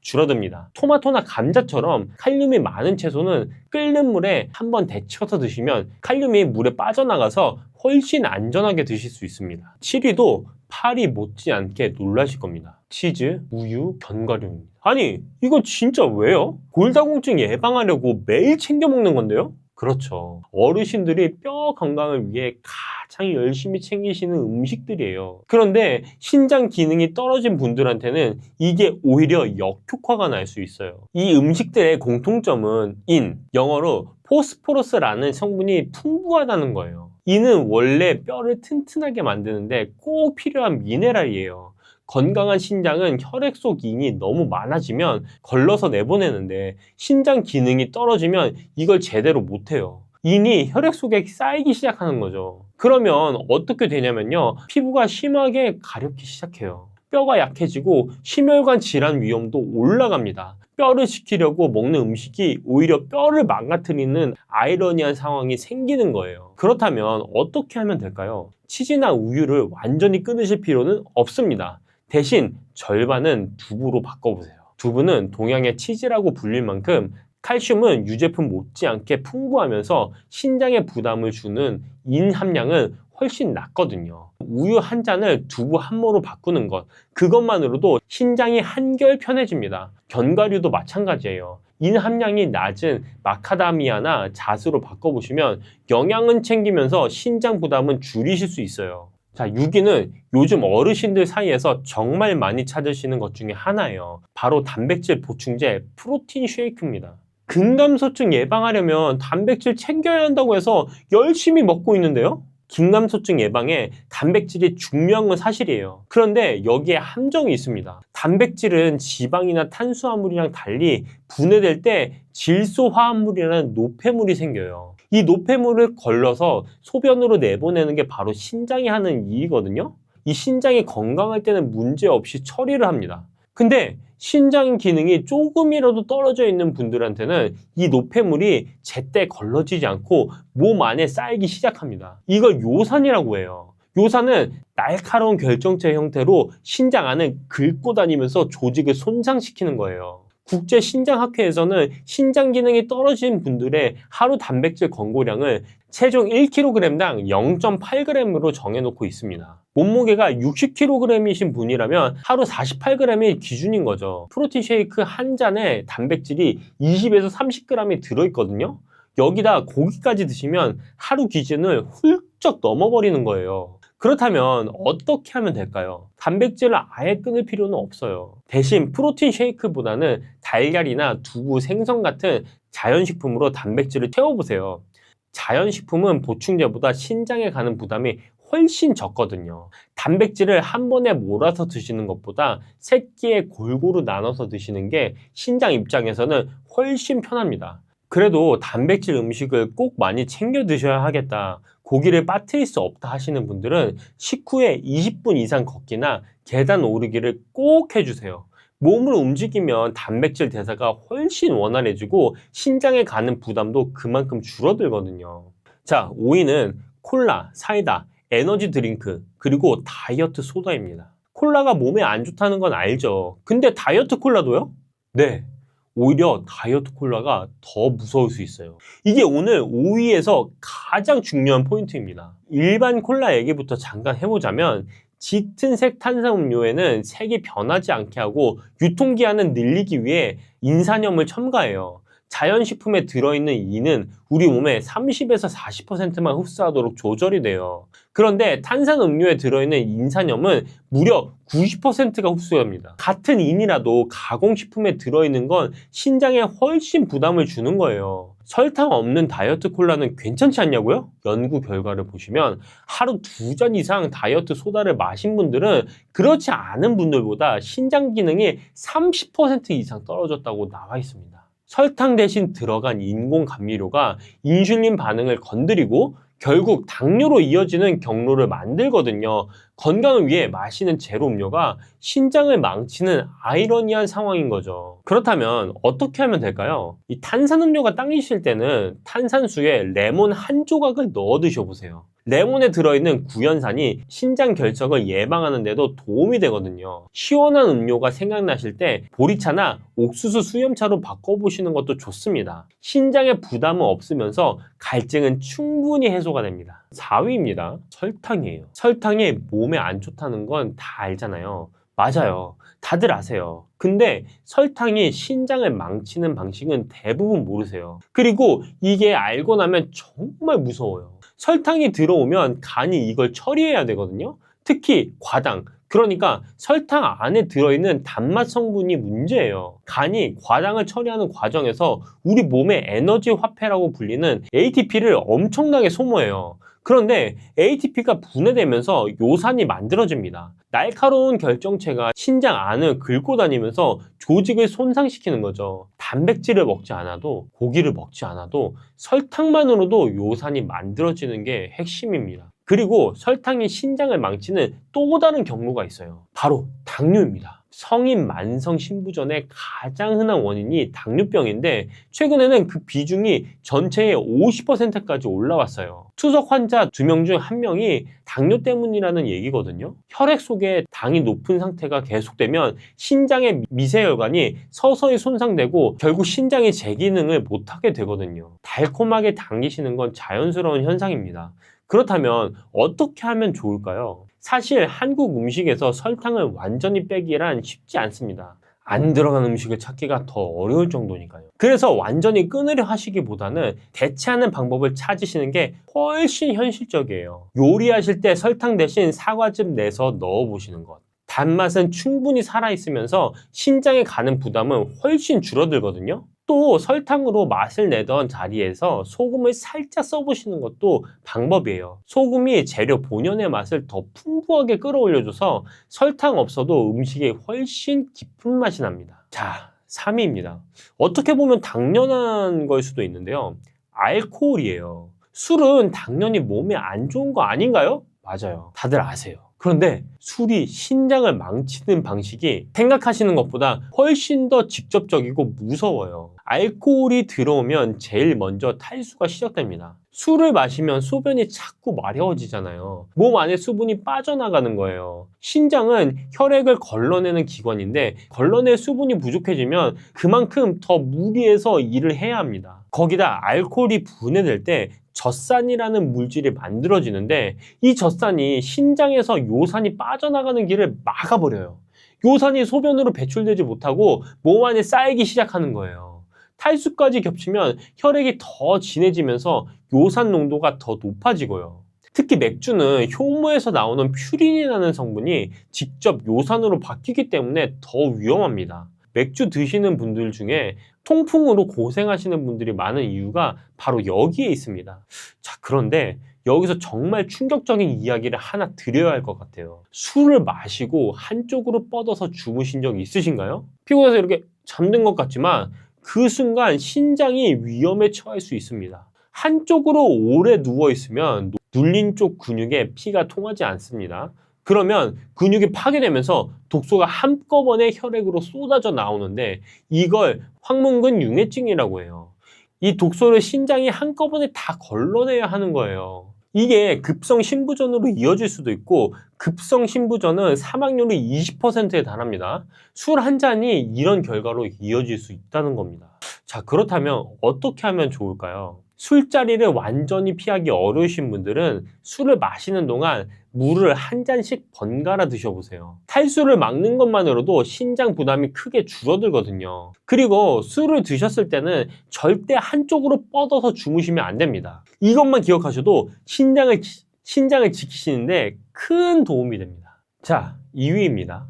줄어듭니다. 토마토나 감자처럼 칼륨이 많은 채소는 끓는 물에 한번 데쳐서 드시면 칼륨이 물에 빠져나가서 훨씬 안전하게 드실 수 있습니다. 치리도 파리 못지않게 놀라실 겁니다. 치즈, 우유, 견과류입니다. 아니, 이거 진짜 왜요? 골다공증 예방하려고 매일 챙겨 먹는 건데요? 그렇죠. 어르신들이 뼈 건강을 위해 가장 열심히 챙기시는 음식들이에요. 그런데 신장 기능이 떨어진 분들한테는 이게 오히려 역효과가 날 수 있어요. 이 음식들의 공통점은 인, 영어로 포스포러스라는 성분이 풍부하다는 거예요. 이는 원래 뼈를 튼튼하게 만드는데 꼭 필요한 미네랄이에요. 건강한 신장은 혈액 속 인이 너무 많아지면 걸러서 내보내는데 신장 기능이 떨어지면 이걸 제대로 못해요. 인이 혈액 속에 쌓이기 시작하는 거죠. 그러면 어떻게 되냐면요. 피부가 심하게 가렵기 시작해요. 뼈가 약해지고 심혈관 질환 위험도 올라갑니다. 뼈를 지키려고 먹는 음식이 오히려 뼈를 망가뜨리는 아이러니한 상황이 생기는 거예요. 그렇다면 어떻게 하면 될까요? 치즈나 우유를 완전히 끊으실 필요는 없습니다. 대신 절반은 두부로 바꿔보세요. 두부는 동양의 치즈라고 불릴 만큼 칼슘은 유제품 못지않게 풍부하면서 신장에 부담을 주는 인 함량은 훨씬 낮거든요. 우유 한 잔을 두부 한 모로 바꾸는 것, 그것만으로도 신장이 한결 편해집니다. 견과류도 마찬가지예요. 인 함량이 낮은 마카다미아나 잣으로 바꿔보시면 영양은 챙기면서 신장 부담은 줄이실 수 있어요. 자, 유기는 요즘 어르신들 사이에서 정말 많이 찾으시는 것 중에 하나예요. 바로 단백질 보충제 프로틴 쉐이크입니다. 근감소증 예방하려면 단백질 챙겨야 한다고 해서 열심히 먹고 있는데요? 긴감소증 예방에 단백질이 중요한 건 사실이에요. 그런데 여기에 함정이 있습니다. 단백질은 지방이나 탄수화물이랑 달리 분해될 때 질소화합물이라는 노폐물이 생겨요. 이 노폐물을 걸러서 소변으로 내보내는 게 바로 신장이 하는 일이거든요. 이 신장이 건강할 때는 문제없이 처리를 합니다. 근데 신장 기능이 조금이라도 떨어져 있는 분들한테는 이 노폐물이 제때 걸러지지 않고 몸 안에 쌓이기 시작합니다. 이걸 요산이라고 해요. 요산은 날카로운 결정체 형태로 신장 안을 긁고 다니면서 조직을 손상시키는 거예요. 국제신장학회에서는 신장 기능이 떨어진 분들의 하루 단백질 권고량을 체중 1kg당 0.8g으로 정해놓고 있습니다. 몸무게가 60kg이신 분이라면 하루 48g이 기준인 거죠. 프로틴 쉐이크 한 잔에 단백질이 20에서 30g이 들어있거든요. 여기다 고기까지 드시면 하루 기준을 훌쩍 넘어버리는 거예요. 그렇다면 어떻게 하면 될까요? 단백질을 아예 끊을 필요는 없어요. 대신 프로틴 쉐이크보다는 달걀이나 두부, 생선 같은 자연식품으로 단백질을 채워보세요. 자연식품은 보충제보다 신장에 가는 부담이 훨씬 적거든요. 단백질을 한 번에 몰아서 드시는 것보다 세끼에 골고루 나눠서 드시는 게 신장 입장에서는 훨씬 편합니다. 그래도 단백질 음식을 꼭 많이 챙겨 드셔야 하겠다, 고기를 빠뜨릴 수 없다 하시는 분들은 식후에 20분 이상 걷기나 계단 오르기를 꼭 해주세요. 몸을 움직이면 단백질 대사가 훨씬 원활해지고 신장에 가는 부담도 그만큼 줄어들거든요. 자, 5위는 콜라, 사이다, 에너지 드링크, 그리고 다이어트 소다입니다. 콜라가 몸에 안 좋다는 건 알죠. 근데 다이어트 콜라도요? 네. 오히려 다이어트 콜라가 더 무서울 수 있어요. 이게 오늘 5위에서 가장 중요한 포인트입니다. 일반 콜라 얘기부터 잠깐 해보자면 짙은 색 탄산음료에는 색이 변하지 않게 하고 유통기한을 늘리기 위해 인산염을 첨가해요. 자연식품에 들어있는 이는 우리 몸에 30에서 40%만 흡수하도록 조절이 돼요. 그런데 탄산음료에 들어있는 인산염은 무려 90%가 흡수합니다. 같은 인이라도 가공식품에 들어있는 건 신장에 훨씬 부담을 주는 거예요. 설탕 없는 다이어트 콜라는 괜찮지 않냐고요? 연구 결과를 보시면 하루 2잔 이상 다이어트 소다를 마신 분들은 그렇지 않은 분들보다 신장 기능이 30% 이상 떨어졌다고 나와 있습니다. 설탕 대신 들어간 인공 감미료가 인슐린 반응을 건드리고 결국 당뇨로 이어지는 경로를 만들거든요. 건강을 위해 마시는 제로 음료가 신장을 망치는 아이러니한 상황인 거죠. 그렇다면 어떻게 하면 될까요? 이 탄산음료가 당기실 때는 탄산수에 레몬 한 조각을 넣어 드셔보세요. 레몬에 들어있는 구연산이 신장 결석을 예방하는 데도 도움이 되거든요. 시원한 음료가 생각나실 때 보리차나 옥수수 수염차로 바꿔보시는 것도 좋습니다. 신장에 부담은 없으면서 갈증은 충분히 해소가 됩니다. 4위입니다. 설탕이에요. 설탕이 몸에 안 좋다는 건 다 알잖아요. 맞아요. 다들 아세요. 근데 설탕이 신장을 망치는 방식은 대부분 모르세요. 그리고 이게 알고 나면 정말 무서워요. 설탕이 들어오면 간이 이걸 처리해야 되거든요. 특히 과당, 그러니까 설탕 안에 들어있는 단맛 성분이 문제예요. 간이 과당을 처리하는 과정에서 우리 몸의 에너지 화폐라고 불리는 ATP를 엄청나게 소모해요. 그런데 ATP가 분해되면서 요산이 만들어집니다. 날카로운 결정체가 신장 안을 긁고 다니면서 조직을 손상시키는 거죠. 단백질을 먹지 않아도, 고기를 먹지 않아도 설탕만으로도 요산이 만들어지는 게 핵심입니다. 그리고 설탕이 신장을 망치는 또 다른 경로가 있어요. 바로 당뇨입니다. 성인 만성 신부전의 가장 흔한 원인이 당뇨병인데 최근에는 그 비중이 전체의 50%까지 올라왔어요. 투석 환자 2명 중 1명이 당뇨 때문이라는 얘기거든요. 혈액 속에 당이 높은 상태가 계속되면 신장의 미세혈관이 서서히 손상되고 결국 신장이 제 기능을 못하게 되거든요. 달콤하게 당기시는 건 자연스러운 현상입니다. 그렇다면 어떻게 하면 좋을까요? 사실 한국 음식에서 설탕을 완전히 빼기란 쉽지 않습니다. 안 들어간 음식을 찾기가 더 어려울 정도니까요. 그래서 완전히 끊으려 하시기보다는 대체하는 방법을 찾으시는 게 훨씬 현실적이에요. 요리하실 때 설탕 대신 사과즙 내서 넣어보시는 것. 단맛은 충분히 살아있으면서 신장에 가는 부담은 훨씬 줄어들거든요. 또 설탕으로 맛을 내던 자리에서 소금을 살짝 써보시는 것도 방법이에요. 소금이 재료 본연의 맛을 더 풍부하게 끌어올려줘서 설탕 없어도 음식에 훨씬 깊은 맛이 납니다. 자, 3위입니다. 어떻게 보면 당연한 걸 수도 있는데요. 알코올이에요. 술은 당연히 몸에 안 좋은 거 아닌가요? 맞아요. 다들 아세요. 그런데 술이 신장을 망치는 방식이 생각하시는 것보다 훨씬 더 직접적이고 무서워요. 알코올이 들어오면 제일 먼저 탈수가 시작됩니다. 술을 마시면 소변이 자꾸 마려워지잖아요. 몸 안에 수분이 빠져나가는 거예요. 신장은 혈액을 걸러내는 기관인데 걸러낼 수분이 부족해지면 그만큼 더 무리해서 일을 해야 합니다. 거기다 알코올이 분해될 때 젖산이라는 물질이 만들어지는데 이 젖산이 신장에서 요산이 빠져나가는 길을 막아버려요. 요산이 소변으로 배출되지 못하고 몸 안에 쌓이기 시작하는 거예요. 탈수까지 겹치면 혈액이 더 진해지면서 요산 농도가 더 높아지고요. 특히 맥주는 효모에서 나오는 퓨린이라는 성분이 직접 요산으로 바뀌기 때문에 더 위험합니다. 맥주 드시는 분들 중에 통풍으로 고생하시는 분들이 많은 이유가 바로 여기에 있습니다. 자, 그런데 여기서 정말 충격적인 이야기를 하나 드려야 할 것 같아요. 술을 마시고 한쪽으로 뻗어서 주무신 적 있으신가요? 피곤해서 이렇게 잠든 것 같지만 그 순간 신장이 위험에 처할 수 있습니다. 한쪽으로 오래 누워있으면 눌린 쪽 근육에 피가 통하지 않습니다. 그러면 근육이 파괴되면서 독소가 한꺼번에 혈액으로 쏟아져 나오는데 이걸 황문근 융해증이라고 해요. 이 독소를 신장이 한꺼번에 다 걸러내야 하는 거예요. 이게 급성 신부전으로 이어질 수도 있고 급성 신부전은 사망률이 20%에 달합니다. 술 한 잔이 이런 결과로 이어질 수 있다는 겁니다. 자, 그렇다면 어떻게 하면 좋을까요? 술자리를 완전히 피하기 어려우신 분들은 술을 마시는 동안 물을 한 잔씩 번갈아 드셔보세요. 탈수를 막는 것만으로도 신장 부담이 크게 줄어들거든요. 그리고 술을 드셨을 때는 절대 한쪽으로 뻗어서 주무시면 안 됩니다. 이것만 기억하셔도 신장을 지키시는데 큰 도움이 됩니다. 자, 2위입니다.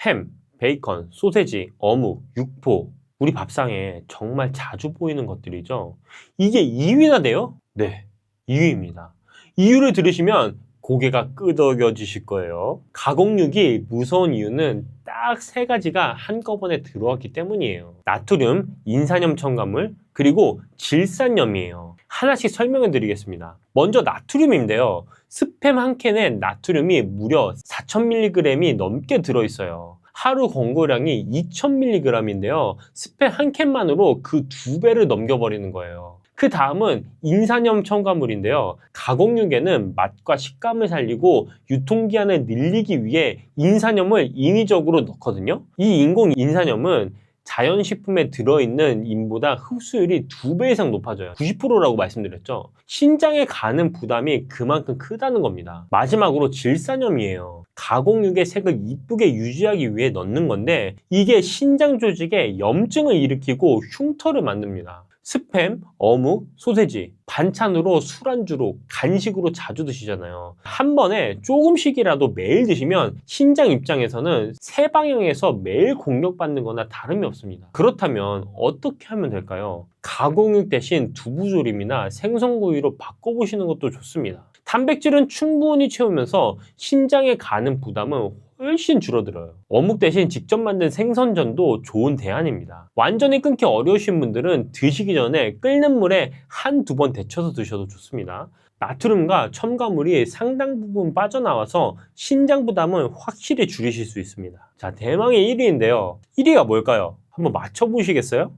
햄, 베이컨, 소세지, 어묵, 육포. 우리 밥상에 정말 자주 보이는 것들이죠. 이게 2위나 돼요? 네, 2위입니다. 이유를 들으시면 고개가 끄덕여지실 거예요. 가공육이 무서운 이유는 딱 3가지가 한꺼번에 들어왔기 때문이에요. 나트륨, 인산염 첨가물, 그리고 질산염이에요. 하나씩 설명해 드리겠습니다. 먼저 나트륨인데요. 스팸 한 캔에 나트륨이 무려 4000mg이 넘게 들어있어요. 하루 권고량이 2000mg인데요. 스팸 한 캔만으로 그 2배를 넘겨버리는 거예요. 그 다음은 인산염 첨가물인데요. 가공육에는 맛과 식감을 살리고 유통기한을 늘리기 위해 인산염을 인위적으로 넣거든요. 이 인공 인산염은 자연식품에 들어있는 인보다 흡수율이 2배 이상 높아져요. 90%라고 말씀드렸죠. 신장에 가는 부담이 그만큼 크다는 겁니다. 마지막으로 질산염이에요. 가공육의 색을 이쁘게 유지하기 위해 넣는 건데 이게 신장 조직에 염증을 일으키고 흉터를 만듭니다. 스팸, 어묵, 소세지, 반찬으로 술안주로, 간식으로 자주 드시잖아요. 한 번에 조금씩이라도 매일 드시면 신장 입장에서는 세 방향에서 매일 공격받는 거나 다름이 없습니다. 그렇다면 어떻게 하면 될까요? 가공육 대신 두부조림이나 생선구이로 바꿔보시는 것도 좋습니다. 단백질은 충분히 채우면서 신장에 가는 부담은 훨씬 줄어들어요. 어묵 대신 직접 만든 생선전도 좋은 대안입니다. 완전히 끊기 어려우신 분들은 드시기 전에 끓는 물에 1~2번 데쳐서 드셔도 좋습니다. 나트륨과 첨가물이 상당 부분 빠져나와서 신장 부담은 확실히 줄이실 수 있습니다. 자, 대망의 1위인데요. 1위가 뭘까요? 한번 맞춰보시겠어요?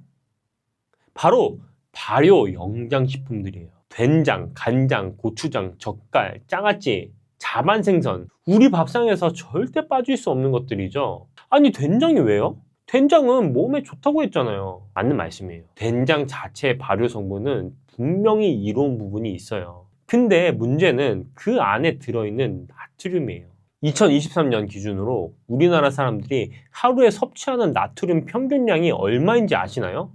바로 발효 영양식품들이에요. 된장, 간장, 고추장, 젓갈, 장아찌, 자반생선, 우리 밥상에서 절대 빠질 수 없는 것들이죠. 아니, 된장이 왜요? 된장은 몸에 좋다고 했잖아요. 맞는 말씀이에요. 된장 자체의 발효 성분은 분명히 이로운 부분이 있어요. 근데 문제는 그 안에 들어있는 나트륨이에요. 2023년 기준으로 우리나라 사람들이 하루에 섭취하는 나트륨 평균량이 얼마인지 아시나요?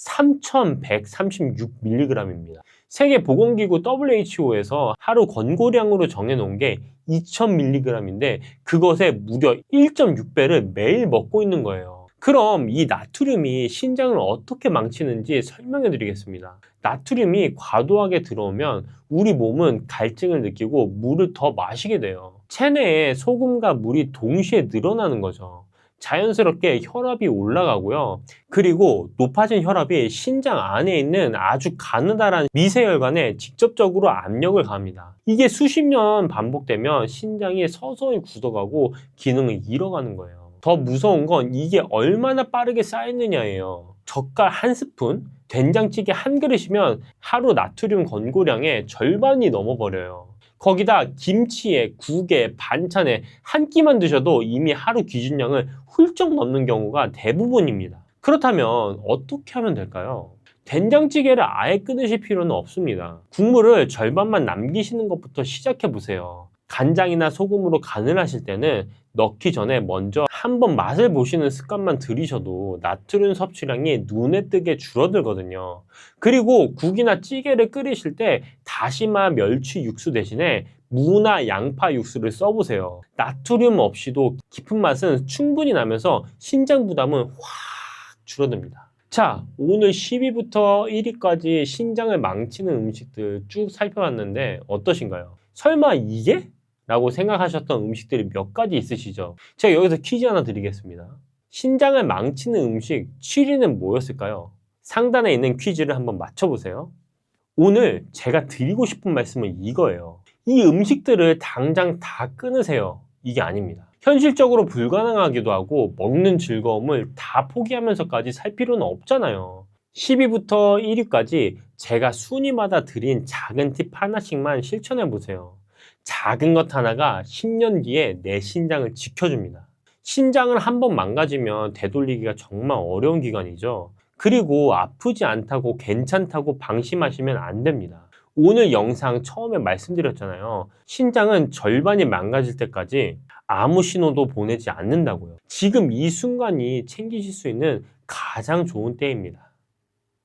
3,136mg입니다. 세계보건기구 WHO에서 하루 권고량으로 정해놓은 게 2,000mg인데 그것의 무려 1.6배를 매일 먹고 있는 거예요. 그럼 이 나트륨이 신장을 어떻게 망치는지 설명해 드리겠습니다. 나트륨이 과도하게 들어오면 우리 몸은 갈증을 느끼고 물을 더 마시게 돼요. 체내에 소금과 물이 동시에 늘어나는 거죠. 자연스럽게 혈압이 올라가고요. 그리고 높아진 혈압이 신장 안에 있는 아주 가느다란 미세혈관에 직접적으로 압력을 가합니다. 이게 수십 년 반복되면 신장이 서서히 굳어가고 기능을 잃어가는 거예요. 더 무서운 건 이게 얼마나 빠르게 쌓이느냐예요. 젓갈 한 스푼, 된장찌개 한 그릇이면 하루 나트륨 권고량의 절반이 넘어버려요. 거기다 김치에, 국에, 반찬에 한 끼만 드셔도 이미 하루 기준량을 훌쩍 넘는 경우가 대부분입니다. 그렇다면 어떻게 하면 될까요? 된장찌개를 아예 끊으실 필요는 없습니다. 국물을 절반만 남기시는 것부터 시작해 보세요. 간장이나 소금으로 간을 하실 때는 넣기 전에 먼저 한번 맛을 보시는 습관만 들이셔도 나트륨 섭취량이 눈에 띄게 줄어들거든요. 그리고 국이나 찌개를 끓이실 때 다시마 멸치 육수 대신에 무나 양파 육수를 써보세요. 나트륨 없이도 깊은 맛은 충분히 나면서 신장 부담은 확 줄어듭니다. 자, 오늘 10위부터 1위까지 신장을 망치는 음식들 쭉 살펴봤는데 어떠신가요? 설마 이게? 라고 생각하셨던 음식들이 몇 가지 있으시죠? 제가 여기서 퀴즈 하나 드리겠습니다. 신장을 망치는 음식 7위는 뭐였을까요? 상단에 있는 퀴즈를 한번 맞춰보세요. 오늘 제가 드리고 싶은 말씀은 이거예요. 이 음식들을 당장 다 끊으세요. 이게 아닙니다. 현실적으로 불가능하기도 하고 먹는 즐거움을 다 포기하면서까지 살 필요는 없잖아요. 10위부터 1위까지 제가 순위마다 드린 작은 팁 하나씩만 실천해보세요. 작은 것 하나가 10년 뒤에 내 신장을 지켜줍니다. 신장을 한번 망가지면 되돌리기가 정말 어려운 기간이죠. 그리고 아프지 않다고 괜찮다고 방심하시면 안 됩니다. 오늘 영상 처음에 말씀드렸잖아요. 신장은 절반이 망가질 때까지 아무 신호도 보내지 않는다고요. 지금 이 순간이 챙기실 수 있는 가장 좋은 때입니다.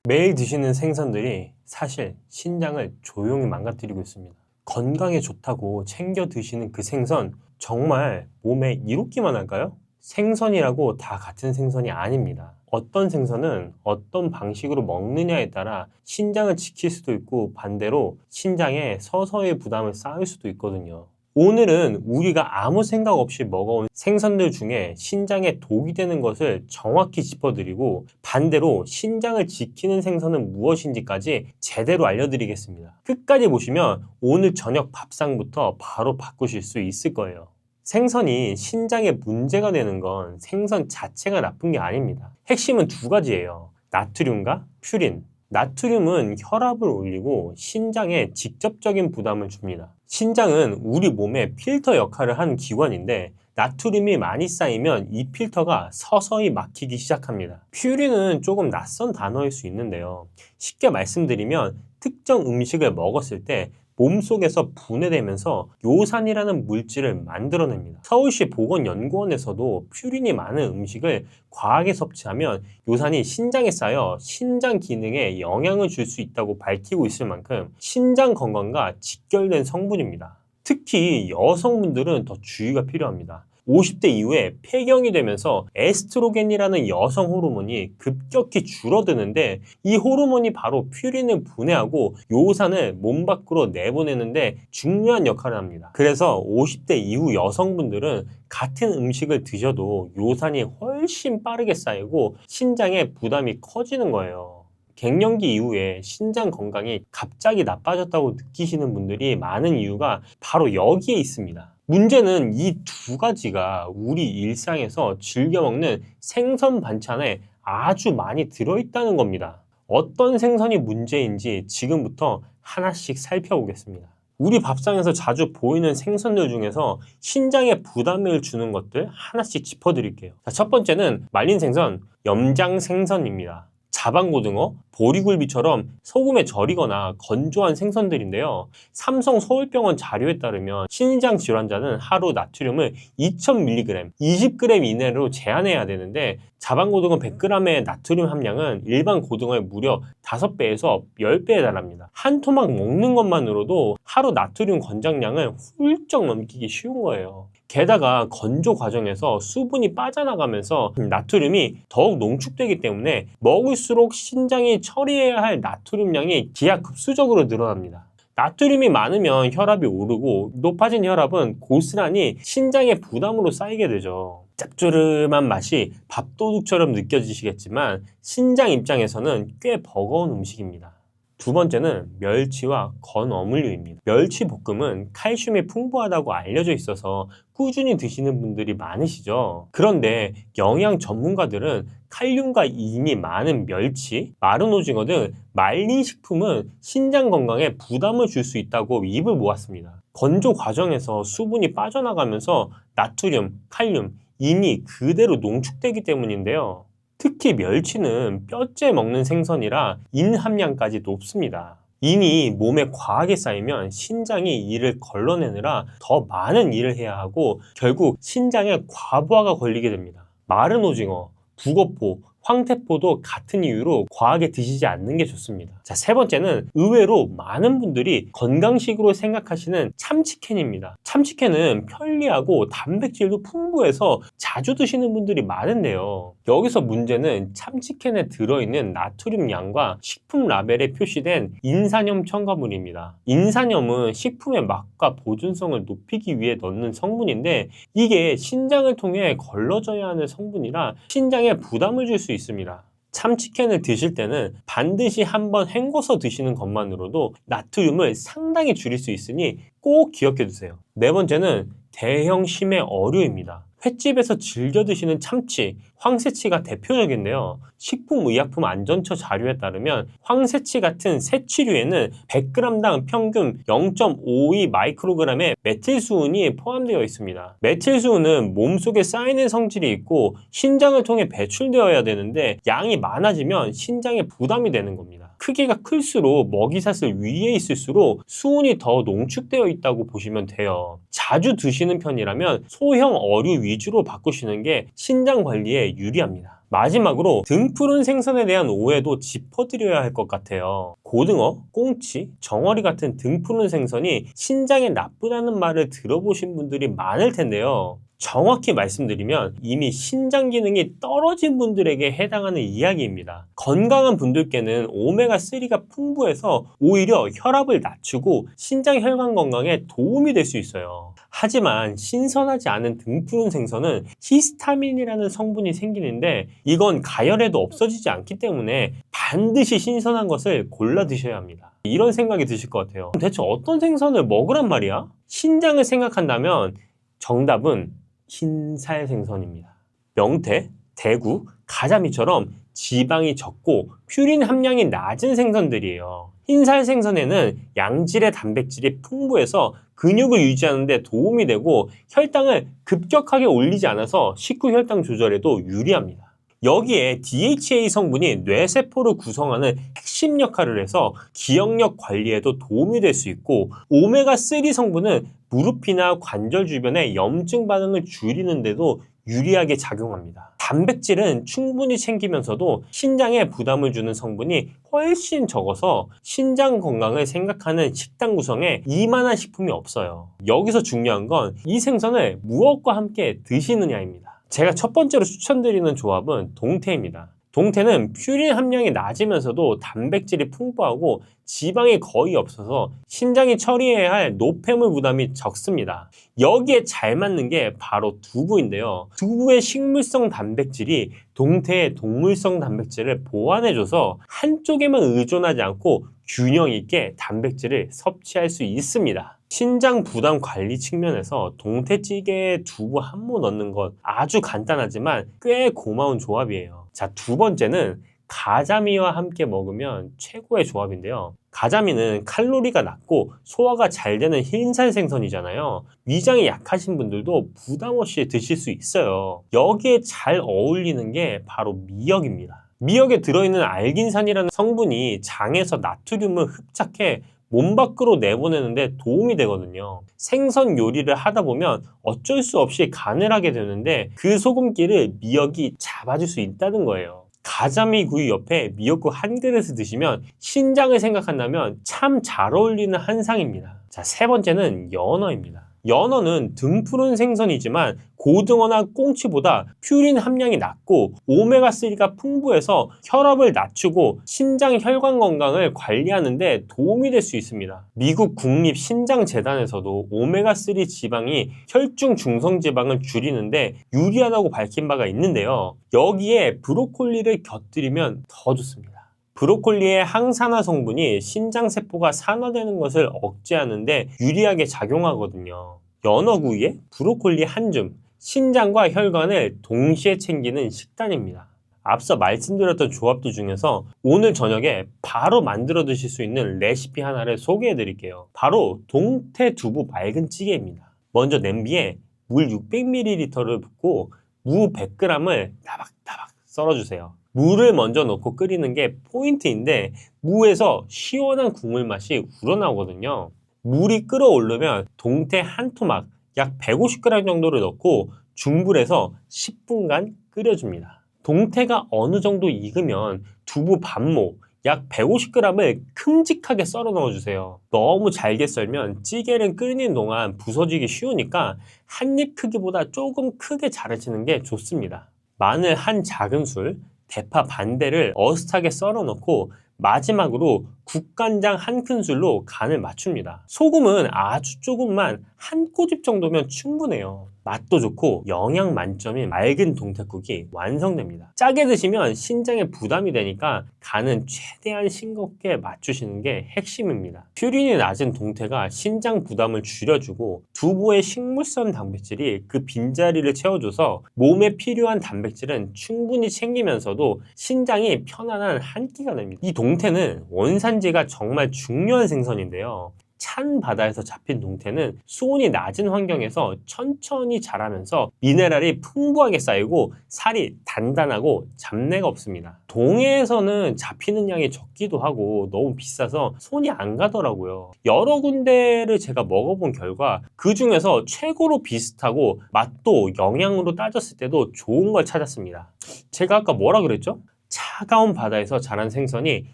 매일 드시는 생선들이 사실 신장을 조용히 망가뜨리고 있습니다. 건강에 좋다고 챙겨 드시는 그 생선 정말 몸에 이롭기만 할까요? 생선이라고 다 같은 생선이 아닙니다. 어떤 생선은 어떤 방식으로 먹느냐에 따라 신장을 지킬 수도 있고 반대로 신장에 서서히 부담을 쌓을 수도 있거든요. 오늘은 우리가 아무 생각 없이 먹어온 생선들 중에 신장에 독이 되는 것을 정확히 짚어드리고 반대로 신장을 지키는 생선은 무엇인지까지 제대로 알려드리겠습니다. 끝까지 보시면 오늘 저녁 밥상부터 바로 바꾸실 수 있을 거예요. 생선이 신장에 문제가 되는 건 생선 자체가 나쁜 게 아닙니다. 핵심은 두 가지예요. 나트륨과 퓨린. 나트륨은 혈압을 올리고 신장에 직접적인 부담을 줍니다. 신장은 우리 몸의 필터 역할을 하는 기관인데 나트륨이 많이 쌓이면 이 필터가 서서히 막히기 시작합니다. 퓨린은 조금 낯선 단어일 수 있는데요. 쉽게 말씀드리면 특정 음식을 먹었을 때 몸속에서 분해되면서 요산이라는 물질을 만들어냅니다. 서울시 보건연구원에서도 퓨린이 많은 음식을 과하게 섭취하면 요산이 신장에 쌓여 신장 기능에 영향을 줄 수 있다고 밝히고 있을 만큼 신장 건강과 직결된 성분입니다. 특히 여성분들은 더 주의가 필요합니다. 50대 이후에 폐경이 되면서 에스트로겐이라는 여성 호르몬이 급격히 줄어드는데 이 호르몬이 바로 퓨린을 분해하고 요산을 몸 밖으로 내보내는데 중요한 역할을 합니다. 그래서 50대 이후 여성분들은 같은 음식을 드셔도 요산이 훨씬 빠르게 쌓이고 신장에 부담이 커지는 거예요. 갱년기 이후에 신장 건강이 갑자기 나빠졌다고 느끼시는 분들이 많은 이유가 바로 여기에 있습니다. 문제는 이 두 가지가 우리 일상에서 즐겨 먹는 생선 반찬에 아주 많이 들어있다는 겁니다. 어떤 생선이 문제인지 지금부터 하나씩 살펴보겠습니다. 우리 밥상에서 자주 보이는 생선들 중에서 신장에 부담을 주는 것들 하나씩 짚어드릴게요. 자, 첫 번째는 말린 생선, 염장 생선입니다. 자방고등어, 보리굴비처럼 소금에 절이거나 건조한 생선들인데요. 삼성 서울병원 자료에 따르면 신장 질환자는 하루 나트륨을 2000mg, 20g 이내로 제한해야 되는데 자반고등어 100g의 나트륨 함량은 일반 고등어의 무려 5배에서 10배에 달합니다. 한 토막 먹는 것만으로도 하루 나트륨 권장량을 훌쩍 넘기기 쉬운 거예요. 게다가 건조 과정에서 수분이 빠져나가면서 나트륨이 더욱 농축되기 때문에 먹을수록 신장이 처리해야 할 나트륨량이 기하급수적으로 늘어납니다. 나트륨이 많으면 혈압이 오르고 높아진 혈압은 고스란히 신장의 부담으로 쌓이게 되죠. 짭조름한 맛이 밥도둑처럼 느껴지시겠지만 신장 입장에서는 꽤 버거운 음식입니다. 두 번째는 멸치와 건어물류입니다. 멸치 볶음은 칼슘이 풍부하다고 알려져 있어서 꾸준히 드시는 분들이 많으시죠. 그런데 영양 전문가들은 칼륨과 인이 많은 멸치, 마른 오징어 등 말린 식품은 신장 건강에 부담을 줄 수 있다고 입을 모았습니다. 건조 과정에서 수분이 빠져나가면서 나트륨, 칼륨, 인이 그대로 농축되기 때문인데요. 특히 멸치는 뼈째 먹는 생선이라 인 함량까지 높습니다. 인이 몸에 과하게 쌓이면 신장이 이를 걸러내느라 더 많은 일을 해야 하고 결국 신장에 과부하가 걸리게 됩니다. 마른 오징어, 북어포, 황태포도 같은 이유로 과하게 드시지 않는 게 좋습니다. 자, 세 번째는 의외로 많은 분들이 건강식으로 생각하시는 참치캔입니다. 참치캔은 편리하고 단백질도 풍부해서 자주 드시는 분들이 많은데요. 여기서 문제는 참치캔에 들어있는 나트륨 양과 식품 라벨에 표시된 인산염 첨가물입니다. 인산염은 식품의 맛과 보존성을 높이기 위해 넣는 성분인데 이게 신장을 통해 걸러져야 하는 성분이라 신장에 부담을 줄 수 있습니다. 참치캔을 드실 때는 반드시 한번 헹궈서 드시는 것만으로도 나트륨을 상당히 줄일 수 있으니 꼭 기억해 두세요. 네 번째는 대형 심해 어류입니다. 횟집에서 즐겨 드시는 참치, 황새치가 대표적인데요. 식품의약품안전처 자료에 따르면 황새치 같은 새치류에는 100g당 평균 0.52 마이크로그램의 메틸수은이 포함되어 있습니다. 메틸수은은 몸속에 쌓이는 성질이 있고 신장을 통해 배출되어야 되는데 양이 많아지면 신장에 부담이 되는 겁니다. 크기가 클수록 먹이사슬 위에 있을수록 수은이 더 농축되어 있다고 보시면 돼요. 자주 드시는 편이라면 소형 어류 위주로 바꾸시는 게 신장 관리에 유리합니다. 마지막으로 등푸른 생선에 대한 오해도 짚어드려야 할 것 같아요. 고등어, 꽁치, 정어리 같은 등푸른 생선이 신장에 나쁘다는 말을 들어보신 분들이 많을 텐데요. 정확히 말씀드리면 이미 신장 기능이 떨어진 분들에게 해당하는 이야기입니다. 건강한 분들께는 오메가3가 풍부해서 오히려 혈압을 낮추고 신장 혈관 건강에 도움이 될 수 있어요. 하지만 신선하지 않은 등푸른 생선은 히스타민이라는 성분이 생기는데 이건 가열해도 없어지지 않기 때문에 반드시 신선한 것을 골라 드셔야 합니다. 이런 생각이 드실 것 같아요. 대체 어떤 생선을 먹으란 말이야? 신장을 생각한다면 정답은 흰살 생선입니다. 명태, 대구, 가자미처럼 지방이 적고 퓨린 함량이 낮은 생선들이에요. 흰살 생선에는 양질의 단백질이 풍부해서 근육을 유지하는 데 도움이 되고 혈당을 급격하게 올리지 않아서 식후 혈당 조절에도 유리합니다. 여기에 DHA 성분이 뇌세포를 구성하는 핵심 역할을 해서 기억력 관리에도 도움이 될 수 있고 오메가3 성분은 무릎이나 관절 주변의 염증 반응을 줄이는 데도 유리하게 작용합니다. 단백질은 충분히 챙기면서도 신장에 부담을 주는 성분이 훨씬 적어서 신장 건강을 생각하는 식단 구성에 이만한 식품이 없어요. 여기서 중요한 건 이 생선을 무엇과 함께 드시느냐입니다. 제가 첫 번째로 추천드리는 조합은 동태입니다. 동태는 퓨린 함량이 낮으면서도 단백질이 풍부하고 지방이 거의 없어서 신장이 처리해야 할 노폐물 부담이 적습니다. 여기에 잘 맞는 게 바로 두부인데요. 두부의 식물성 단백질이 동태의 동물성 단백질을 보완해줘서 한쪽에만 의존하지 않고 균형 있게 단백질을 섭취할 수 있습니다. 신장 부담 관리 측면에서 동태찌개에 두부 한 모 넣는 것 아주 간단하지만 꽤 고마운 조합이에요. 자, 두 번째는 가자미와 함께 먹으면 최고의 조합인데요. 가자미는 칼로리가 낮고 소화가 잘 되는 흰살 생선이잖아요. 위장이 약하신 분들도 부담 없이 드실 수 있어요. 여기에 잘 어울리는 게 바로 미역입니다. 미역에 들어있는 알긴산이라는 성분이 장에서 나트륨을 흡착해 몸 밖으로 내보내는데 도움이 되거든요. 생선 요리를 하다 보면 어쩔 수 없이 간을 하게 되는데 그 소금기를 미역이 잡아줄 수 있다는 거예요. 가자미 구이 옆에 미역국 한 그릇을 드시면 신장을 생각한다면 참 잘 어울리는 한상입니다. 자, 세 번째는 연어입니다. 연어는 등푸른 생선이지만 고등어나 꽁치보다 퓨린 함량이 낮고 오메가3가 풍부해서 혈압을 낮추고 신장 혈관 건강을 관리하는 데 도움이 될 수 있습니다. 미국 국립신장재단에서도 오메가3 지방이 혈중 중성지방을 줄이는데 유리하다고 밝힌 바가 있는데요. 여기에 브로콜리를 곁들이면 더 좋습니다. 브로콜리의 항산화 성분이 신장세포가 산화되는 것을 억제하는 데 유리하게 작용하거든요. 연어구이에 브로콜리 한 줌, 신장과 혈관을 동시에 챙기는 식단입니다. 앞서 말씀드렸던 조합들 중에서 오늘 저녁에 바로 만들어 드실 수 있는 레시피 하나를 소개해 드릴게요. 바로 동태 두부 맑은 찌개입니다. 먼저 냄비에 물 600ml를 붓고 무 100g을 다박다박 썰어주세요. 물을 먼저 넣고 끓이는 게 포인트인데 무에서 시원한 국물 맛이 우러나오거든요. 물이 끓어오르면 동태 한 토막 약 150g 정도를 넣고 중불에서 10분간 끓여줍니다. 동태가 어느 정도 익으면 두부 반모 약 150g을 큼직하게 썰어 넣어주세요. 너무 잘게 썰면 찌개를 끓이는 동안 부서지기 쉬우니까 한 입 크기보다 조금 크게 자르시는 게 좋습니다. 마늘 한 작은술, 대파 반대를 어슷하게 썰어 넣고 마지막으로 국간장 한 큰술로 간을 맞춥니다. 소금은 아주 조금만 한 꼬집 정도면 충분해요. 맛도 좋고 영양 만점인 맑은 동태국이 완성됩니다. 짜게 드시면 신장에 부담이 되니까 간은 최대한 싱겁게 맞추시는 게 핵심입니다. 퓨린이 낮은 동태가 신장 부담을 줄여주고 두부의 식물성 단백질이 그 빈자리를 채워줘서 몸에 필요한 단백질은 충분히 챙기면서도 신장이 편안한 한 끼가 됩니다. 이 동태는 원산지가 정말 중요한 생선인데요. 찬 바다에서 잡힌 동태는 수온이 낮은 환경에서 천천히 자라면서 미네랄이 풍부하게 쌓이고 살이 단단하고 잡내가 없습니다. 동해에서는 잡히는 양이 적기도 하고 너무 비싸서 손이 안 가더라고요. 여러 군데를 제가 먹어본 결과 그 중에서 최고로 비슷하고 맛도 영양으로 따졌을 때도 좋은 걸 찾았습니다. 제가 아까 뭐라 그랬죠? 차가운 바다에서 자란 생선이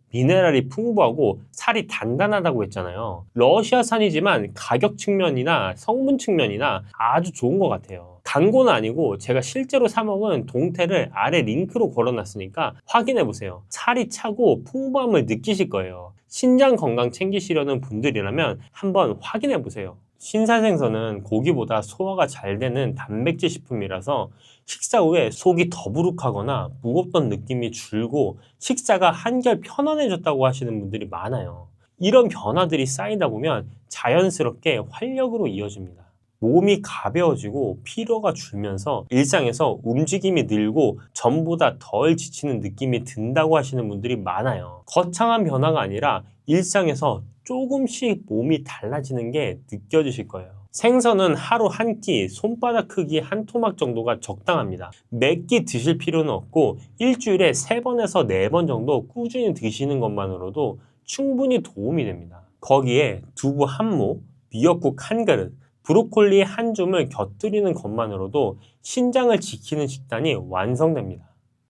미네랄이 풍부하고 살이 단단하다고 했잖아요. 러시아산이지만 가격 측면이나 성분 측면이나 아주 좋은 것 같아요. 광고는 아니고 제가 실제로 사 먹은 동태를 아래 링크로 걸어놨으니까 확인해보세요. 살이 차고 풍부함을 느끼실 거예요. 신장 건강 챙기시려는 분들이라면 한번 확인해보세요. 신사생선은 고기보다 소화가 잘 되는 단백질 식품이라서 식사 후에 속이 더부룩하거나 무겁던 느낌이 줄고 식사가 한결 편안해졌다고 하시는 분들이 많아요. 이런 변화들이 쌓이다 보면 자연스럽게 활력으로 이어집니다. 몸이 가벼워지고 피로가 줄면서 일상에서 움직임이 늘고 전보다 덜 지치는 느낌이 든다고 하시는 분들이 많아요. 거창한 변화가 아니라 일상에서 조금씩 몸이 달라지는 게 느껴지실 거예요. 생선은 하루 한 끼, 손바닥 크기 한 토막 정도가 적당합니다. 몇 끼 드실 필요는 없고 일주일에 3번에서 4번 정도 꾸준히 드시는 것만으로도 충분히 도움이 됩니다. 거기에 두부 한 모, 미역국 한 그릇, 브로콜리 한 줌을 곁들이는 것만으로도 신장을 지키는 식단이 완성됩니다.